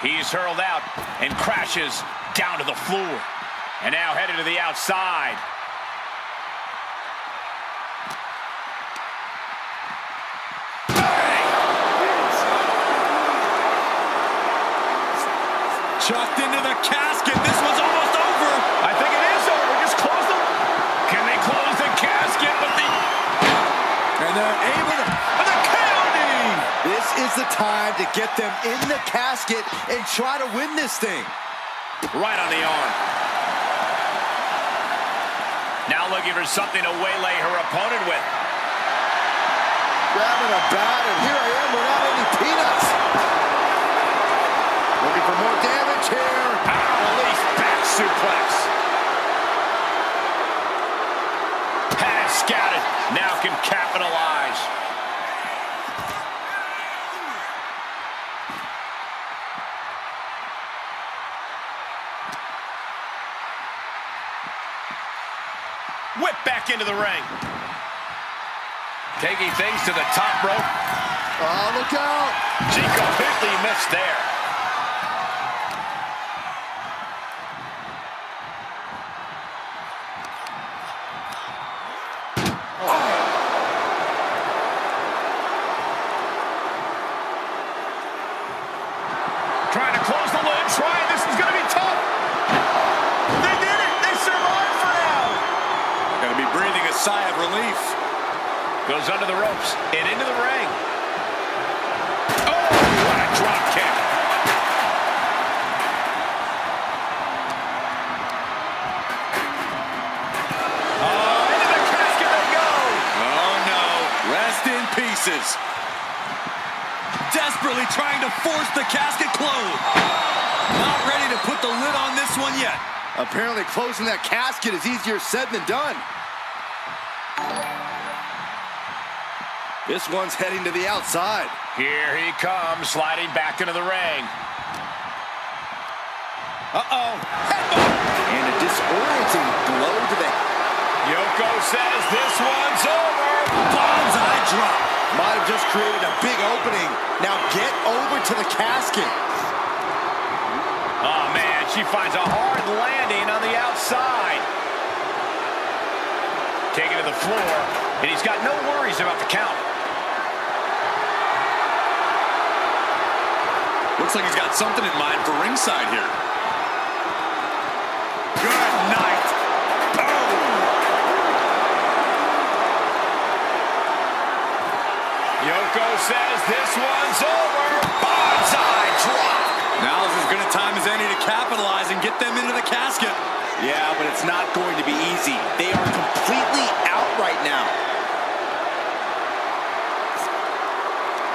He's hurled out and crashes down to the floor. And now headed to the outside. Chucked into the casket. This one's almost over. I think it is over. Just close them. Can they close the casket? And they're able to... With a KOD! This is the time to get them in the casket and try to win this thing. Right on the arm. Now looking for something to waylay her opponent with. Grabbing a bat, and here I am without any peanuts. Looking for more damage here. Release back suplex. Had it scouted. Now can capitalize. Whip back into the ring. Taking things to the top rope. Oh, look out. She completely missed there. Trying to close the lid. Trying. This is going to be tough. They did it. They survived for now. Gonna be breathing a sigh of relief. Goes under the ropes and into the ring. Oh, what a drop kick. Oh, into the casket they go. Oh, no. Rest in pieces. Desperately trying to force the casket closed. Not ready to put the lid on this one yet. Apparently closing that casket is easier said than done. This one's heading to the outside. Here he comes, sliding back into the ring. Uh-oh. Headbutt. And a disorienting blow to the... Yoko says this one's over. Bonsai drop. Might have just created a big opening. Now get over to the casket. Oh, man, she finds a hard landing on the outside. Taken to the floor, and he's got no worries about the count. Looks like he's got something in mind for ringside here. Good night. Yoko says this one's over. Bonsai drop. Now is as good a time as any to capitalize and get them into the casket. Yeah, but it's not going to be easy. They are completely out right now.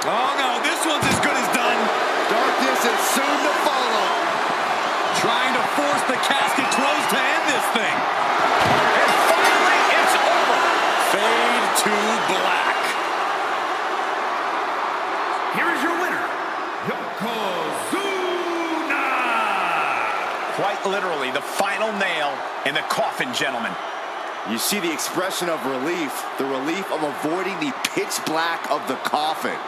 Oh no, this one's as good as done. Darkness is soon to follow. Trying to force the casket closed to end this thing. And finally, it's over. Fade to black. Here is your winner, Yokozuna! Quite literally, the final nail in the coffin, gentlemen. You see the expression of relief, the relief of avoiding the pitch black of the coffin.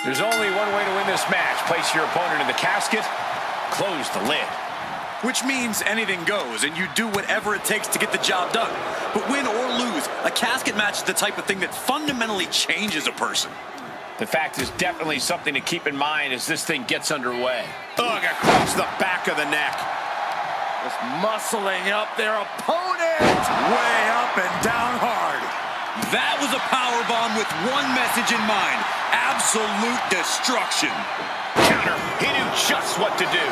There's only one way to win this match. Place your opponent in the casket, close the lid. Which means anything goes, and you do whatever it takes to get the job done. But win or lose, a casket match is the type of thing that fundamentally changes a person. The fact is definitely something to keep in mind as this thing gets underway. Ugh, across the back of the neck. Just muscling up their opponent. Way up and down hard. That was a powerbomb with one message in mind: absolute destruction. Counter. He knew just what to do.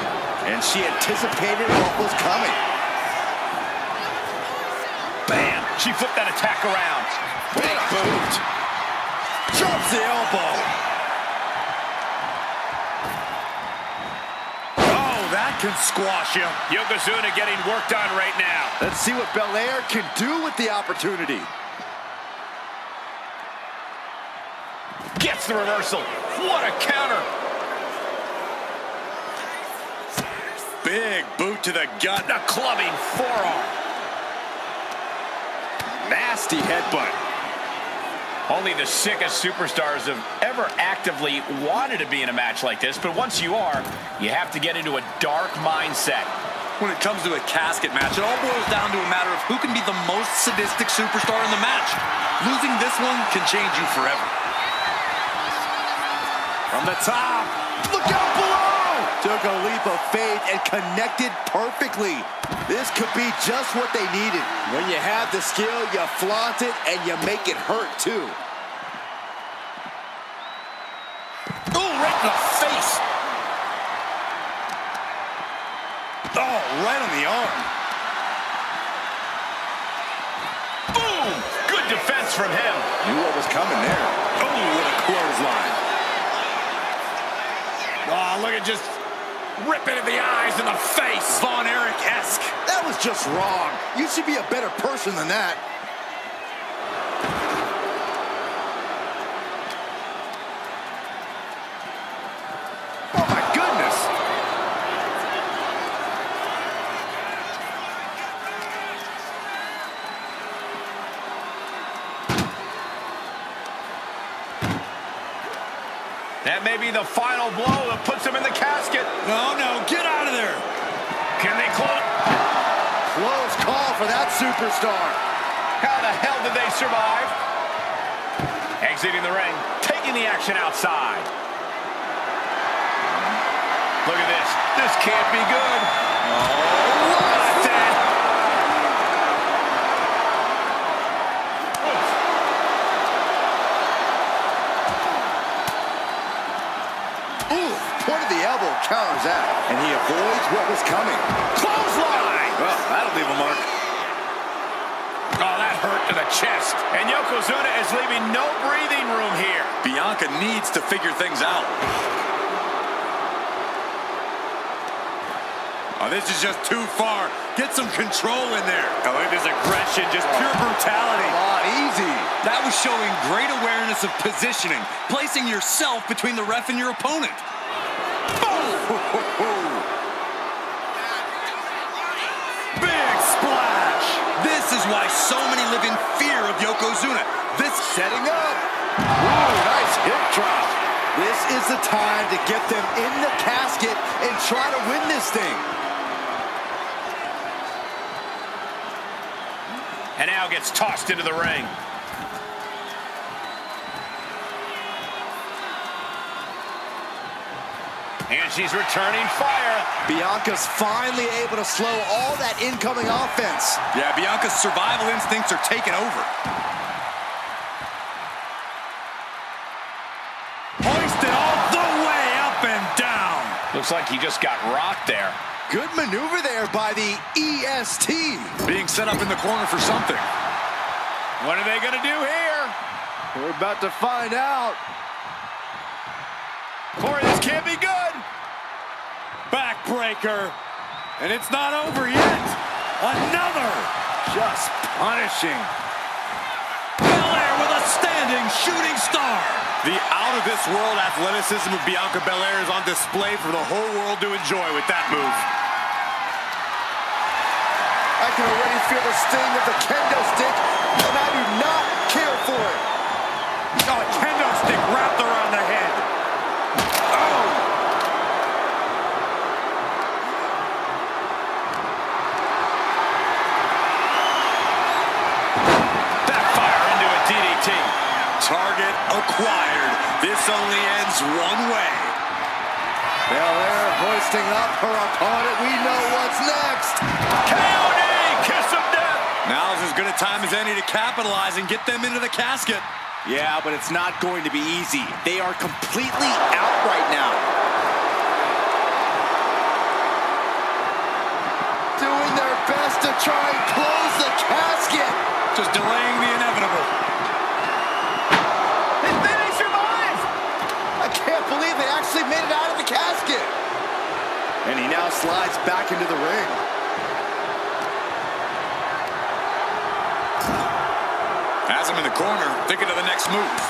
And she anticipated what was coming. Bam! She flipped that attack around. Big boot. Drops the elbow. Oh, that can squash you. Yokozuna getting worked on right now. Let's see what Belair can do with the opportunity. Gets the reversal. What a counter. Big boot to the gut. A clubbing forearm. Nasty headbutt. Only the sickest superstars have ever actively wanted to be in a match like this, but once you are, you have to get into a dark mindset. When it comes to a casket match, it all boils down to a matter of who can be the most sadistic superstar in the match. Losing this one can change you forever. From the top. Look out below! Took a leap of faith and connected perfectly. This could be just what they needed. When you have the skill, you flaunt it and you make it hurt too. Ooh, right in the face. Oh, right on the arm. Boom! Good defense from him. Knew what was coming there. Oh, what a clothesline. Oh, look at just ripping at the eyes and the face. Von Erich-esque. That was just wrong. You should be a better person than that. Oh, my goodness. That may be the final blow that puts him in the casket. No, get out of there. Can they close? Close call for that superstar. How the hell did they survive? Exiting the ring, taking the action outside. Look at this. This can't be good. Oh, lost it. Ooh, point of the elbow counters that, and he avoids what was coming. Clothesline. Well, that'll leave a mark. Oh, that hurt to the chest. And Yokozuna is leaving no breathing room here. Bianca needs to figure things out. Oh, this is just too far. Get some control in there. Oh, look at this aggression, just pure brutality. Come on, easy. That was showing great awareness of positioning, placing yourself between the ref and your opponent. Big splash. This is why so many live in fear of Yokozuna. This Setting up. Ooh, nice hip drop. This is the time to get them in the casket and try to win this thing. And now gets tossed into the ring. And she's returning fire. Bianca's finally able to slow all that incoming offense. Yeah, Bianca's survival instincts are taking over. Hoisted all the way up and down. Looks like he just got rocked there. Good maneuver there by the EST. Being set up in the corner for something. What are they going to do here? We're about to find out. Corey, this can't be good. Backbreaker. And it's not over yet. Another. Just punishing. Belair with a standing shooting star. The out-of-this-world athleticism of Bianca Belair is on display for the whole world to enjoy with that move. I can already feel the sting of the kendo stick, and I do not care for it. Oh, a kendo stick wrapped around the head. one way. Belair hoisting up her opponent. We know what's next. KOD, kiss of death. Now's as good a time as any to capitalize and get them into the casket. Yeah, but it's not going to be easy. They are completely out right now. Doing their best to try and close the casket. Just delaying the inevitable. They survived! I can't believe they actually made it out of the casket. And he now slides back into the ring. Has him in the corner, thinking of the next move.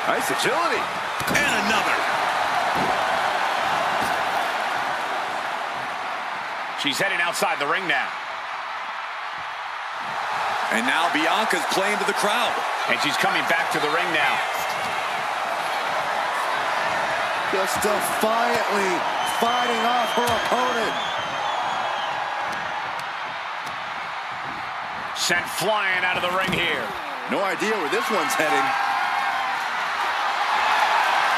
Nice agility. And another. She's heading outside the ring now. And now Bianca's playing to the crowd. And she's coming back to the ring now. Just defiantly fighting off her opponent. Sent flying out of the ring here. No idea where this one's heading.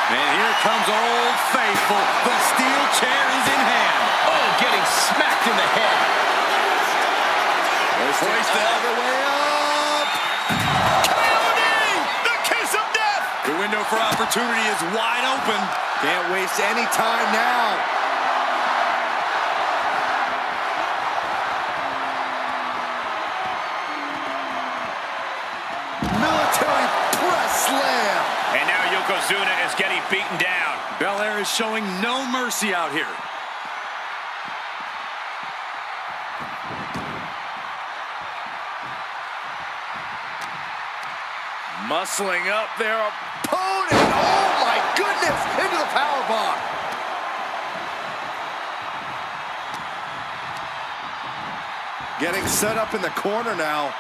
And here comes Old Faithful. The steel chair is in hand. Oh, getting smacked in the head. Hoisted all the way up. KOD, the kiss of death. The window for opportunity is wide open. Can't waste any time now. Military press slam. And now Yokozuna is getting beaten down. Belair is showing no mercy out here. Muscling up their opponent. Oh my goodness! Into the powerbomb. Getting set up in the corner now.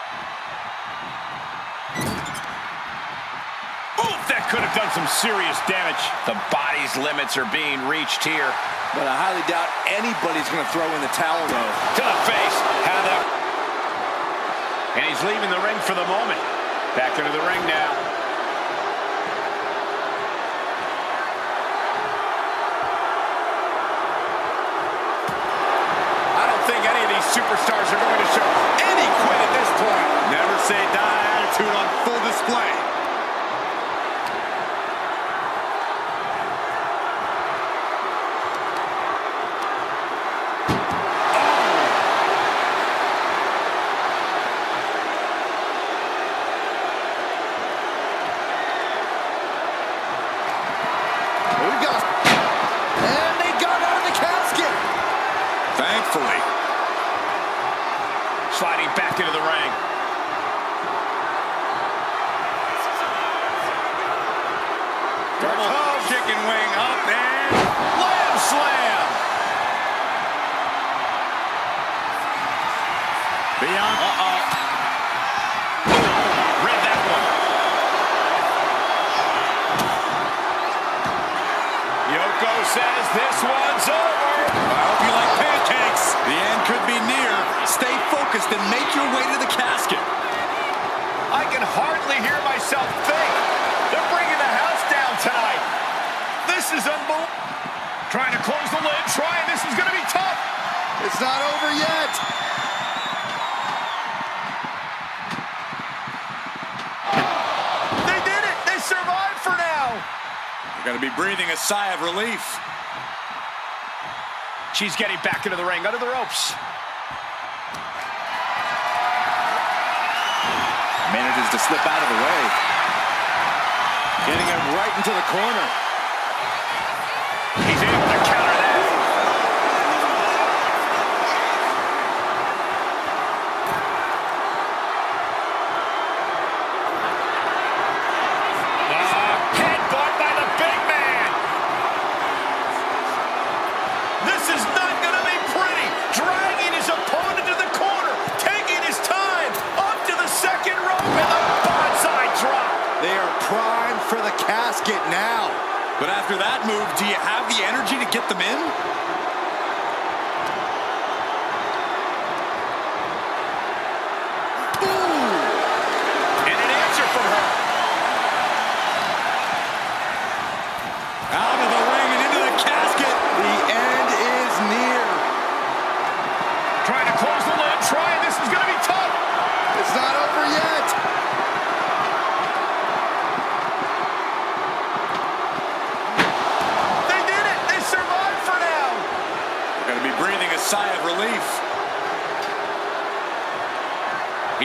Oof, that could have done some serious damage. The body's limits are being reached here. But I highly doubt anybody's going to throw in the towel, though. To the face. How that... And he's leaving the ring for the moment. Back into the ring now. I don't think any of these superstars are going to show any quit at this point. Never say die attitude on full display. Sliding back into the ring. Double chicken wing up and lamb slam. Bianca. Read that one. Yoko says this one's over. I hope you like pancakes. The end could be near. Stay focused and make your way to the casket. I can hardly hear myself think. They're bringing the house down tonight. This is unbelievable. Trying to close the lid. This is going to be tough. It's not over yet. They did it. They survived for now. You're going to be breathing a sigh of relief. She's getting back into the ring, under the ropes. Manages to slip out of the way. Getting him right into the corner. He's able to counter that. Headbutt by the big man. This is not going to be pretty. Dragging his opponent to the corner. Taking his time. Up to the second rope and the bonsai drop. They are primed for the casket now. But after that move, do you have the energy to get them in? And an answer from her.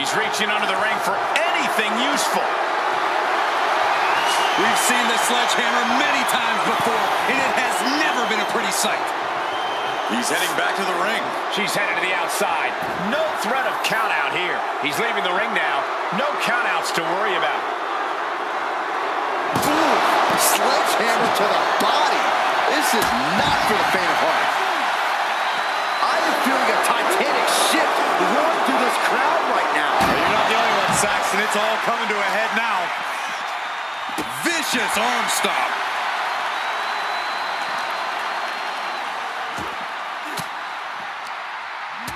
He's reaching under the ring for anything useful. We've seen this sledgehammer many times before, and it has never been a pretty sight. He's heading back to the ring. She's headed to the outside. No threat of count out here. He's leaving the ring now. No count outs to worry about. Ooh, sledgehammer to the body. This is not for the faint of heart. I am feeling a titanic shift rolling through this crowd right now. You're not the only one, Saxton. It's all coming to a head now. Vicious arm stomp.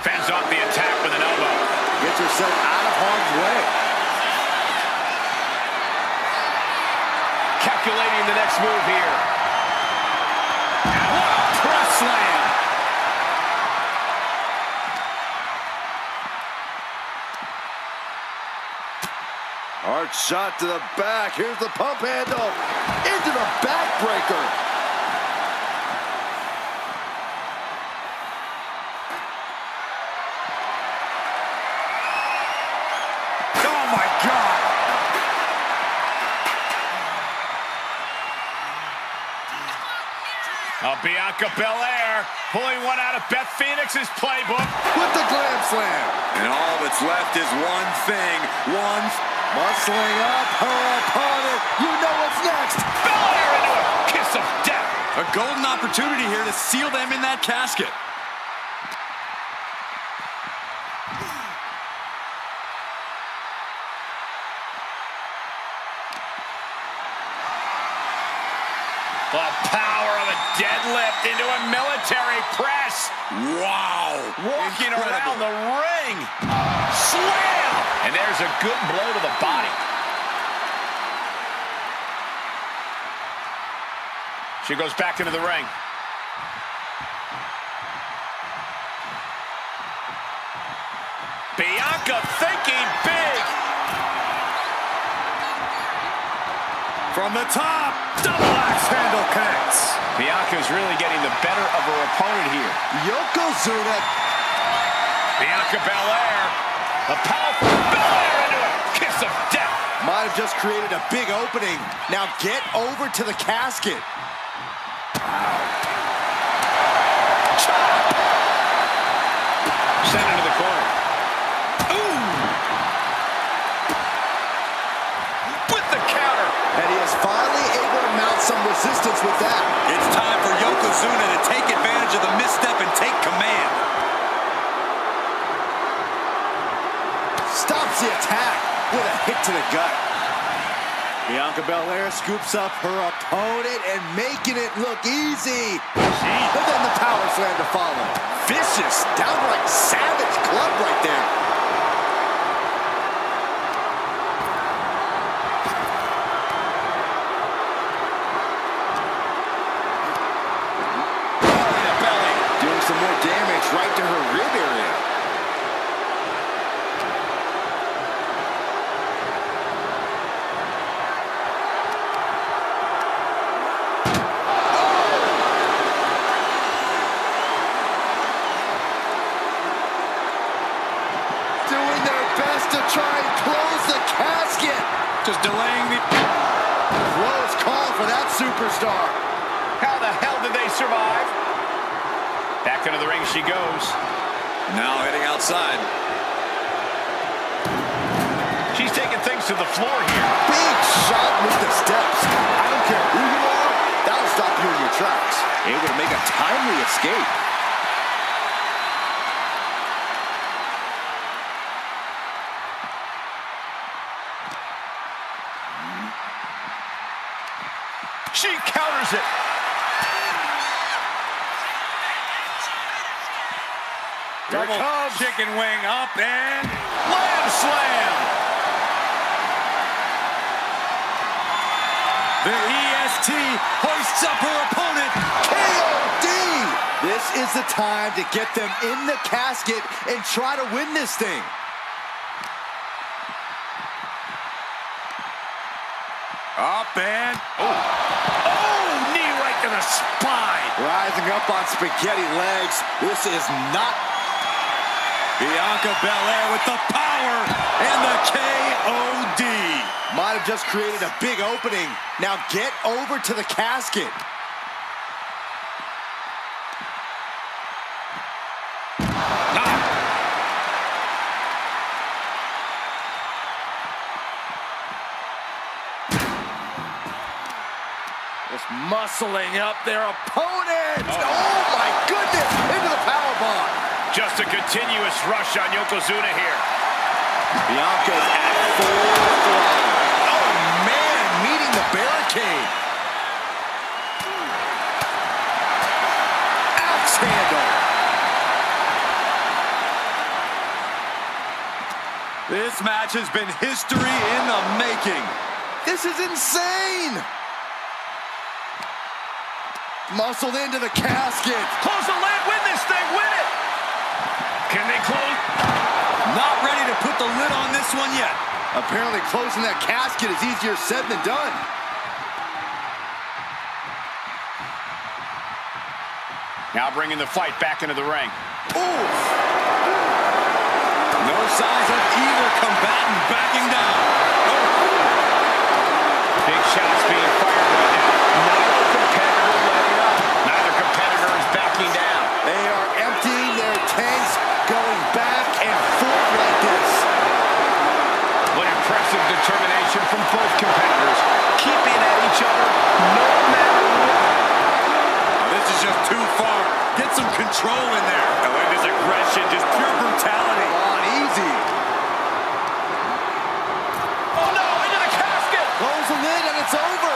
Fends off the attack with an elbow. Gets herself out of harm's way. Calculating the next move here. And what a press slam. Hard shot to the back. Here's the pump handle. Into the backbreaker. Bianca Belair pulling one out of Beth Phoenix's playbook. With the glam slam. And all that's left is one thing. Muscling up her opponent. You know what's next. Belair into a kiss of death. A golden opportunity here to seal them in that casket. The power of a deadlift into a military press. Wow. Walking Incredible. around the ring. Slam! And there's a good blow to the body. She goes back into the ring. Bianca thinking big. From the top, double axe handle connects. Bianca's really getting the better of her opponent here. Yokozuna. Bianca Belair. A powerful Belair into a kiss of death. Might have just created a big opening. Now get over to the casket. Chop. Sent into the corner. Ooh. With the counter. And he is finally able to mount some resistance with that. It's time for Yokozuna to take advantage of the misstep and take command. Stops the attack with a hit to the gut. Bianca Belair scoops up her opponent and making it look easy. But then the power slam to follow. Vicious, downright savage club right there. Doing some more damage right to her rib area. Doing their best to try and close the casket. Just delaying the... Close call for that superstar. How the hell did they survive? Back into the ring she goes. Now heading outside. She's taking things to the floor here. Big shot with the steps. I don't care who you are, that'll stop you in your tracks. Able to make a timely escape. She counters it. Double chicken wing up and... Lamb slam. The EST hoists up her opponent. KOD! This is the time to get them in the casket and try to win this thing. Up and... Oh, knee right to the spine. Rising up on spaghetti legs. This is not... Bianca Belair with the power and the KOD. Might have just created a big opening. Now get over to the casket. Just muscling up their opponent. Oh my goodness! Into the powerbomb. Just a continuous rush on Yokozuna here. Bianca's at full throttle. Oh man, meeting the barricade. Axe handle. This match has been history in the making. This is insane. Muscled into the casket. Close the lid, win this thing, win it! Can they close? Not ready to put the lid on this one yet. Apparently closing that casket is easier said than done. Now bringing the fight back into the ring. Oof. No signs of either combatant backing down. Big shots being fired right now. Neither competitor letting up. Neither competitor is backing down. They are emptying their tanks, going back and forth like this. What impressive determination from both competitors. Keeping at each other no matter what. This is just too far. Get some control in there. I like this aggression, just pure brutality. On easy. Oh no, into the casket! Close the lid and it's over.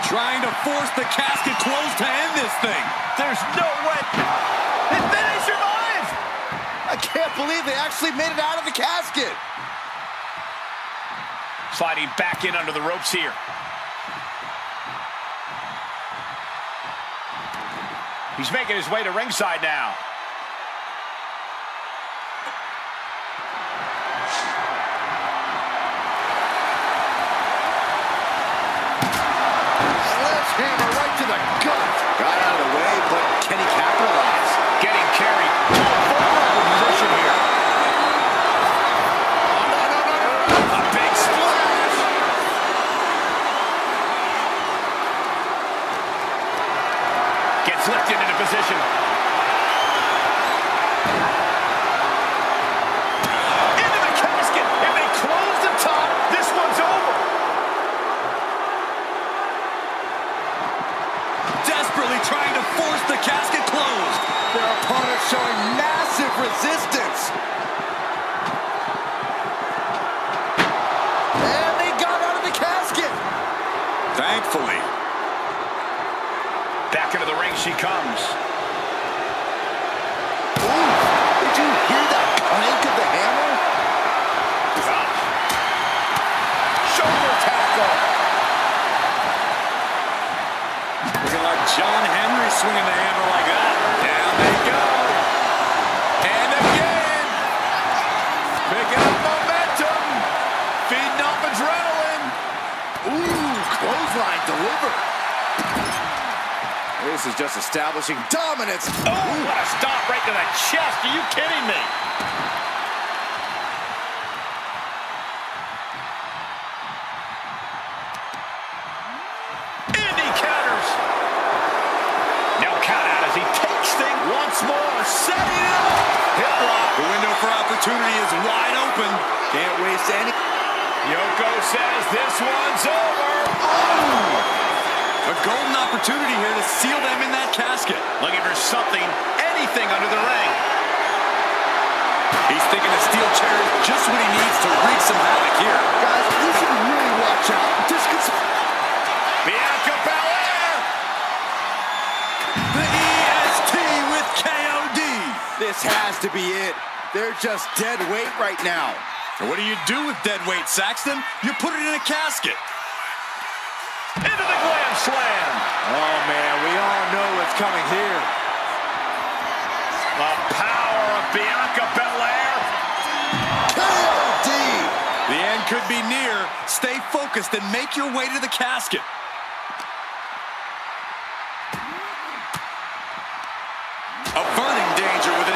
Trying to force the casket closed to end this thing. There's no way. And then he survives! I can't believe they actually made it out of the casket. Sliding back in under the ropes here. He's making his way to ringside now. Sledgehammer right to the gut. Got out of the way, but can he capitalize? Getting carried to a vulnerable position here. A big splash. Gets lifted into position. Into the casket. If they close the top, this one's over. Desperately trying to force the casket closed. Their opponent showing massive resistance. And they got out of the casket. Thankfully. Back into the ring she comes. Ooh, did you hear that clank of the hammer? Shoulder tackle. Looking like John Henry swinging the hammer like that. Down they go. And again. Picking up momentum. Feeding off adrenaline. Ooh, clothesline delivered. This is just establishing dominance. Oh, what a stop right to the chest. Are you kidding me? Indy counters. No count out as he takes things once more. Setting it up. Hip lock. The window for opportunity is wide open. Can't waste any. Yoko says this one's over. A golden opportunity here to seal them in that casket. Looking for something, anything under the ring. He's thinking a steel chair is just what he needs to wreak some havoc here. Guys, you should really watch out. This could... Bianca Belair. The EST with KOD. This has to be it. They're just dead weight right now. And what do you do with dead weight, Saxton? You put it in a casket. Into the glam slam. Oh, man, we all know what's coming here. The power of Bianca Belair. KOD! The end could be near. Stay focused and make your way to the casket. Averting danger with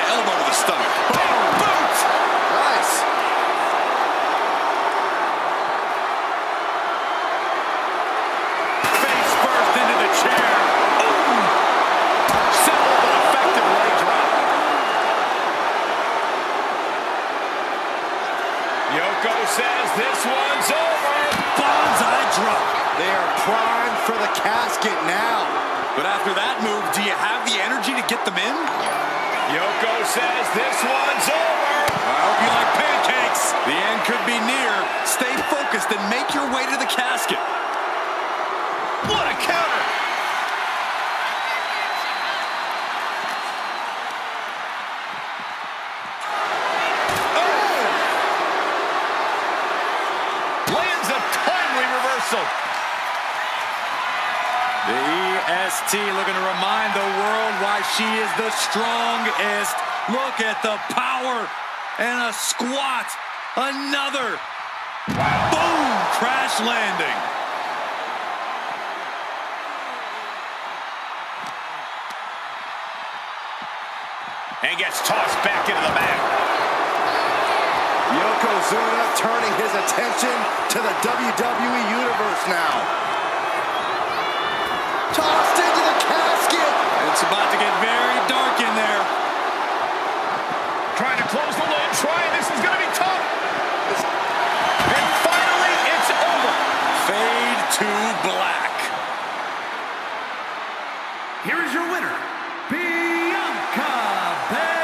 primed for the casket now. But after that move, do you have the energy to get them in? Yoko says this one's over. I hope you like pancakes. The end could be near. Stay focused and make your way to the casket. What a counter. Lands a timely reversal. The EST looking to remind the world why she is the strongest. Look at the power and a squat. Another. Boom! Crash landing. And gets tossed back into the mat. Yokozuna turning his attention to the WWE Universe now. Tossed into the casket. It's about to get very dark in there. Trying to close the lid. This is going to be tough. And finally, it's over. Fade to black. Here is your winner, Bianca Belair.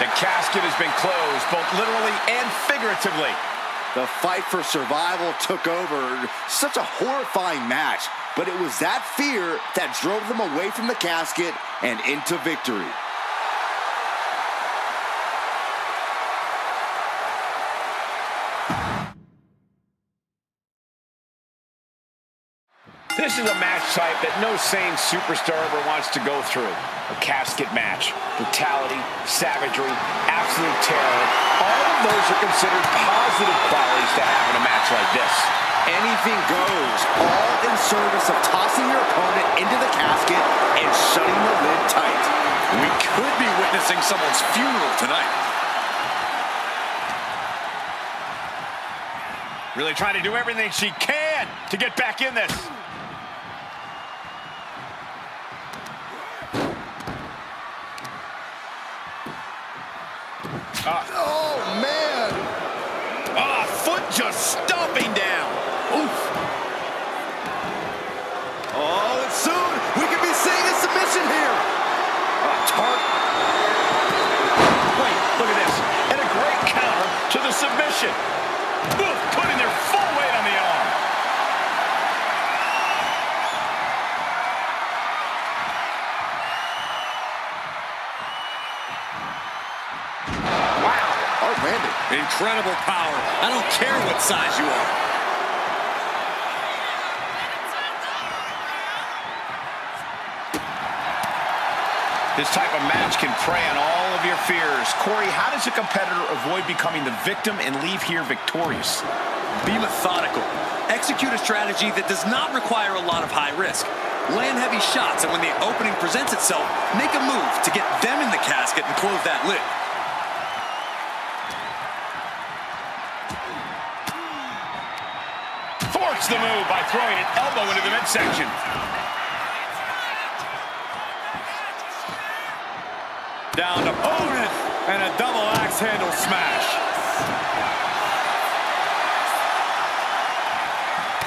The casket has been closed, both literally and figuratively. The fight for survival took over. Such a horrifying match, but it was that fear that drove them away from the casket and into victory. This is a match type that no sane superstar ever wants to go through. A casket match. Brutality, savagery, absolute terror. All of those are considered positive qualities to have in a match like this. Anything goes, all in service of tossing your opponent into the casket and shutting the lid tight. We could be witnessing someone's funeral tonight. Really trying to do everything she can to get back in this. Oh, man! Foot just stomping down. Oof. Oh, and soon we could be seeing a submission here. Wait, look at this. And a great counter to the submission. Oof, putting their full weight on the arm. Incredible power. I don't care what size you are. This type of match can prey on all of your fears. Corey, how does a competitor avoid becoming the victim and leave here victorious? Be methodical. Execute a strategy that does not require a lot of high risk. Land heavy shots, and when the opening presents itself, make a move to get them in the casket and close that lid. Thwarts the move by throwing an elbow into the midsection. Down opponent and a double axe handle smash.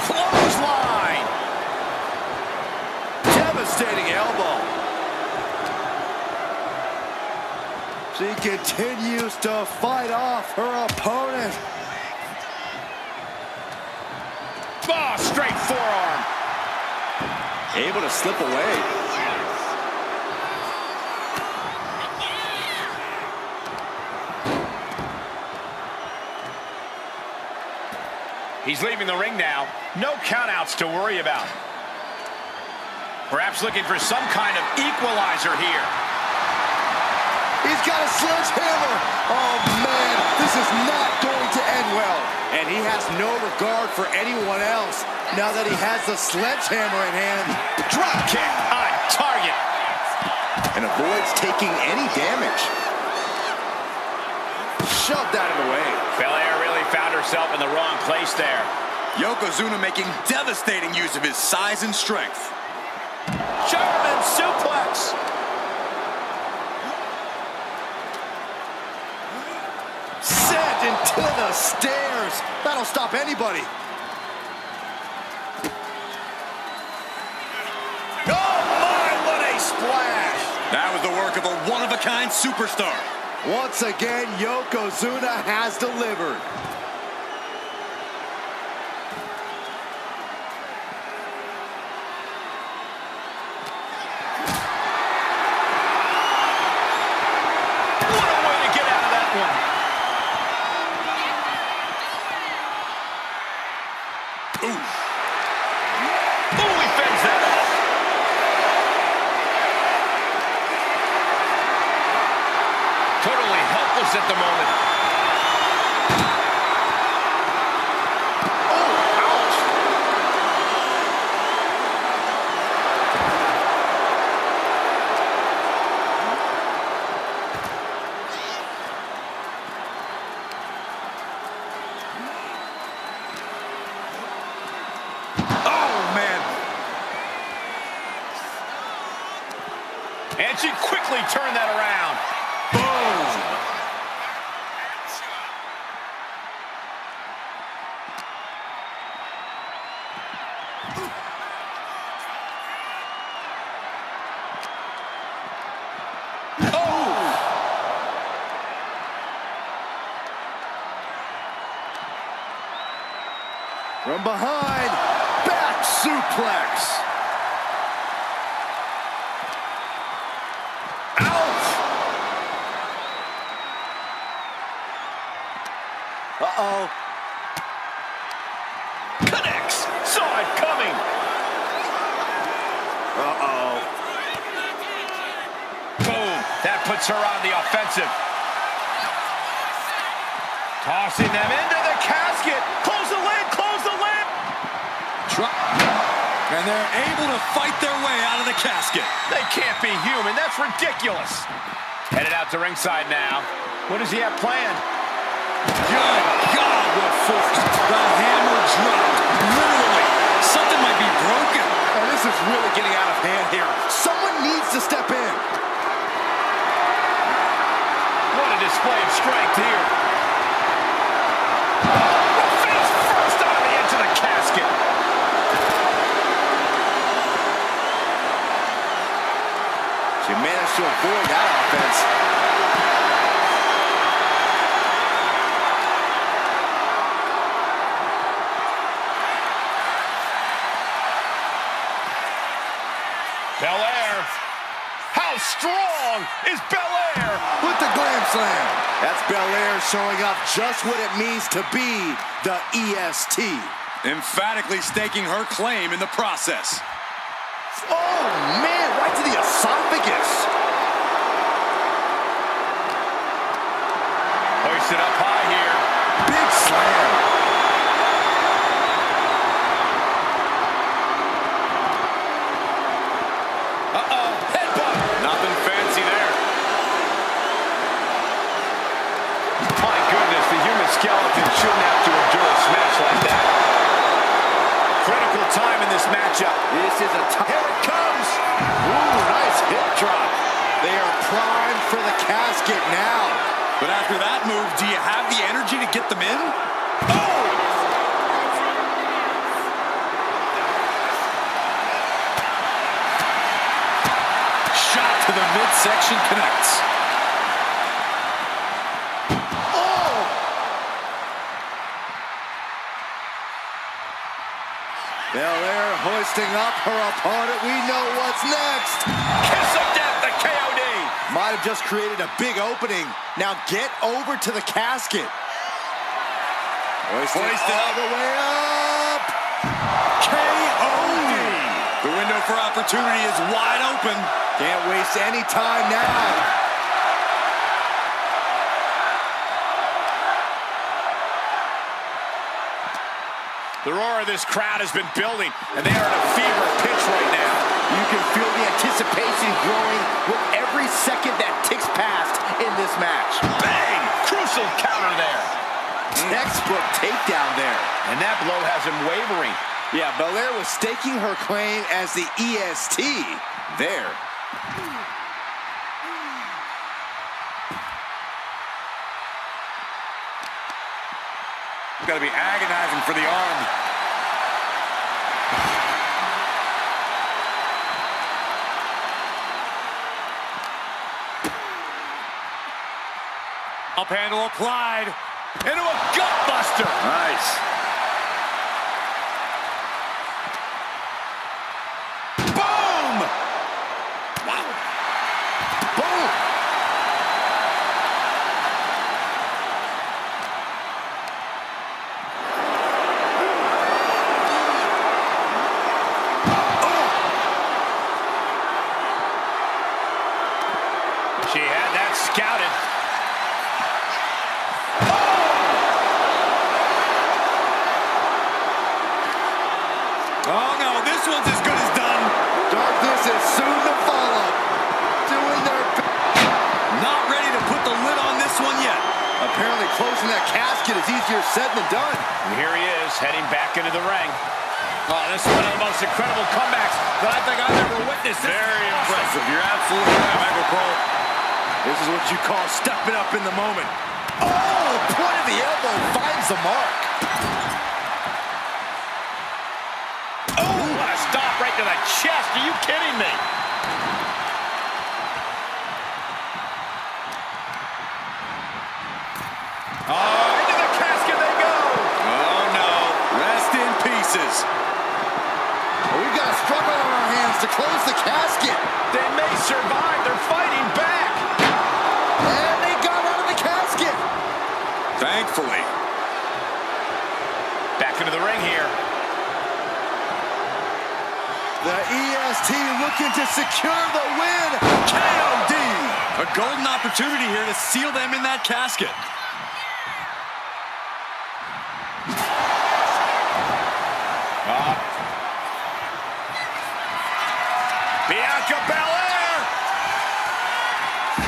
Clothesline. Devastating elbow. She continues to fight off her opponent. Oh, straight forearm. Able to slip away. He's leaving the ring now. No countouts to worry about. Perhaps looking for some kind of equalizer here. He's got a sledgehammer. Oh, man, this is not going to end well. And he has no regard for anyone else now that he has the sledgehammer in hand. Drop kick on target. And avoids taking any damage. Shoved out of the way. Belair really found herself in the wrong place there. Yokozuna making devastating use of his size and strength. German suplex. Sent into the stairs. That'll stop anybody. mark of a one-of-a-kind superstar. Once again, Yokozuna has delivered. What a way to get out of that one. Ooh. Ooh, he fends that off. Totally helpless at the moment. Oh, ouch. And she quickly turned that around. Boom! Oh! From behind, back suplex. Uh-oh. Connects. Saw it coming. Uh-oh. Boom. That puts her on the offensive. Tossing them into the casket. Close the lid. Close the lid. And they're able to fight their way out of the casket. They can't be human. That's ridiculous. Headed out to ringside now. What does he have planned? Good God, what force. The hammer dropped. Literally. Something might be broken. Oh, this is really getting out of hand here. Someone needs to step in. What a display of strength here. Face first on the edge of the casket. She managed to avoid that offense. Belair. How strong is Belair? With the glam slam. That's Belair showing off just what it means to be the EST. Emphatically staking her claim in the process. Oh, man, right to the esophagus. Hoisted up high here. Big slam. Uh-oh, headbutt. Nothing fancy there. My goodness, the human skeleton shouldn't have to endure a smash like that. Critical time in this matchup. This is a time. Here it comes. Ooh, nice hip drop. They are primed for the casket now. But after that move, do you have the energy to get them in? Oh! Shot to the midsection connects. Oh! Belair hoisting up her opponent. We know what's next. Kiss of death, the KOD. Might have just created a big opening. Now get over to the casket. Hoisted all the way up. KOD. The window for opportunity is wide open. Can't waste any time now. The roar of this crowd has been building, and they are at a fever pitch right now. You can feel the anticipation growing with every second that ticks past in this match. Bang! Crucial counter there. Textbook takedown there. And that blow has him wavering. Yeah, Belair was staking her claim as the EST there. Got to be agonizing for the arm. Up handle applied. Into a gut buster. Nice. Boom! Wow. Boom! She had that scouted. Oh no, this one's as good as done. Darkness is soon to follow. Doing their not ready to put the lid on this one yet. Apparently closing that casket is easier said than done. And here he is, heading back into the ring. Oh, this is one of the most incredible comebacks that I think I've ever witnessed. Very impressive. You're absolutely right, Michael Cole. This is what you call stepping up in the moment. Oh, point of the elbow finds the mark. Oh, what a stop right to the chest. Are you kidding me? Oh, Into the casket they go. oh no. Rest in pieces. Well, we've got a struggle on our hands to close the casket. They may survive. They're fighting back. And they got out of the casket. Thankfully. Back into the ring here. The EST looking to secure the win. KOD. A golden opportunity here to seal them in that casket. Bianca Belair.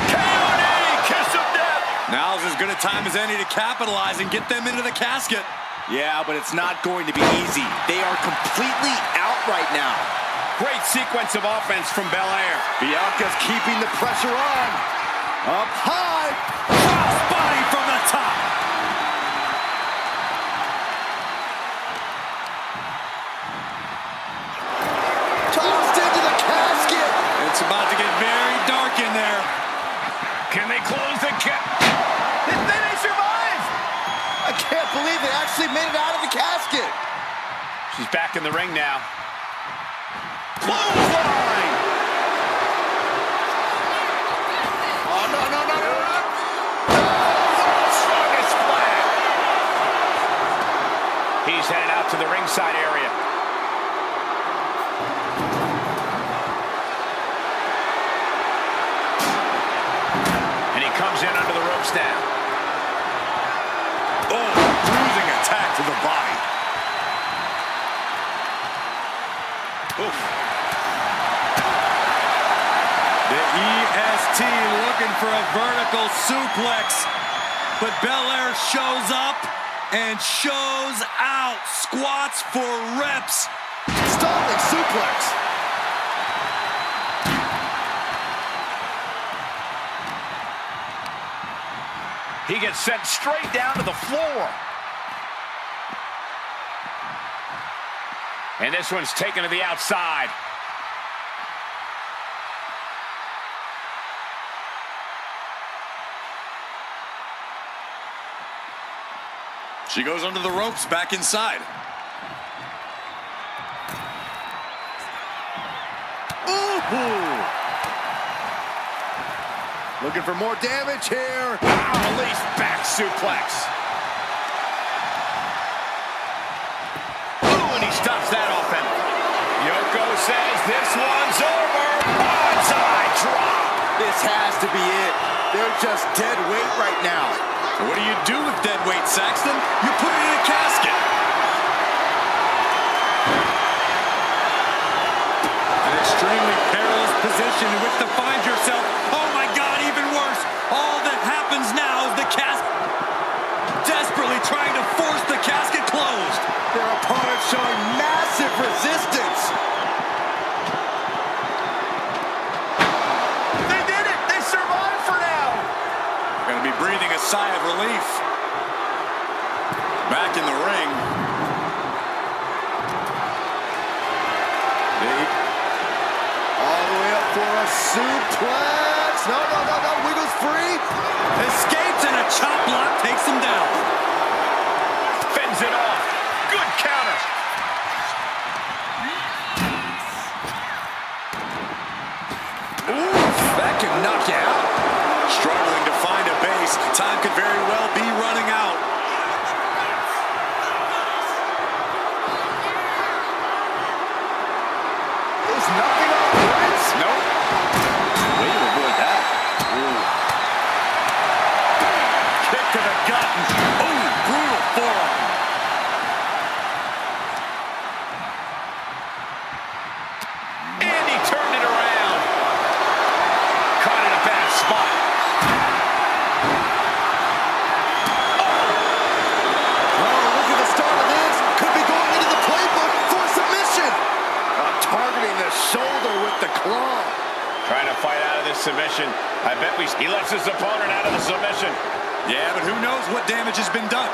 KOD. Kiss of death. Now's as good a time as any to capitalize and get them into the casket. Yeah, but it's not going to be easy. They are completely out right now. Great sequence of offense from Belair. Bianca's keeping the pressure on. Up high. Crossbody from the top. Tossed into the casket. It's about to get very dark in there. Can they close the They may survive. I can't believe they actually made it out of the casket. She's back in the ring now. Clothesline! Oh, no, no, no, no, no. Strongest flat. He's headed out to the ringside area. And he comes in under the ropes now. Oh, bruising attack to the body. Oof. The EST looking for a vertical suplex, but Belair shows up and shows out. Squats for reps. Stalling suplex. He gets sent straight down to the floor. And this one's taken to the outside. She goes under the ropes, back inside. Ooh! Looking for more damage here. Release back suplex. Ooh, and he stops that open. Yoko says this one's over. Onside drop. This has to be it. They're just dead weight right now. What do you do with dead weight, Saxton? You put it in a casket. An extremely perilous position in which to find yourself. Oh my God, even worse. All that happens now is the casket desperately trying to force the casket closed. Their opponent showing massive resistance. They did it. They survived for now. Gonna be breathing a sigh of relief. Back in the ring. All the way up for a suplex. No, no, no, no. Wiggles free. Escapes and a chop block takes him down. Fends it off. Good counter. Ooh, that can knock you out. Struggling to find a base. Time could very well be running out. There's nothing on the rinse. Nope. Way to avoid that. Ooh. Kick to the gut. Oh, brutal forearm. And he turned it around. Caught in a bad spot. Oh, look at the start of this. Could be going into the playbook for submission. Targeting the shoulder with the claw. Trying to fight out of this submission. I bet he lets his opponent out of the submission. Yeah, but who knows what damage has been done.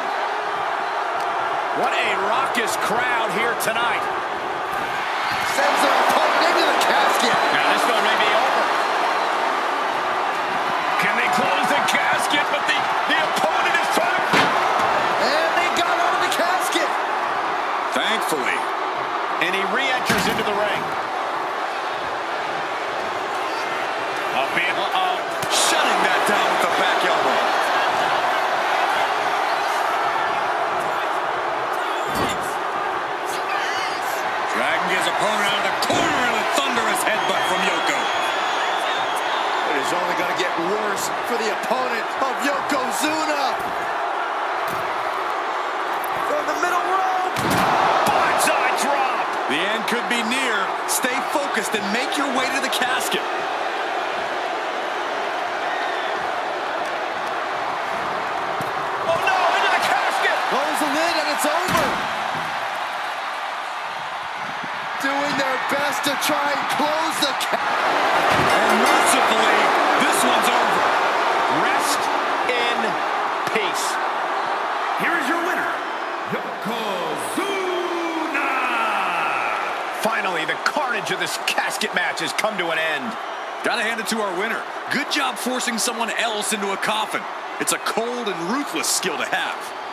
What a raucous crowd here tonight. Sends their opponent into the casket. Now this one may be over. Can they close the casket? But the opponent is trying. And they got out of the casket. Thankfully. And he re-enters into the ring. Up in. Uh-oh. Shutting that down with the back elbow. Dragging his opponent out of the corner and a thunderous headbutt from Yoko. It is only going to get worse for the opponent of Yokozuna. From the middle rope. Bonsai drop. The end could be near. Stay focused and make your way to the casket. Oh no, into the casket. Close the lid and it's over. Doing their best to try and close the And mercifully, this one's over. Rest in peace. Here is your winner, Yokozuna! Finally, the carnage of this casket match has come to an end. Gotta hand it to our winner. Good job forcing someone else into a coffin. It's a cold and ruthless skill to have.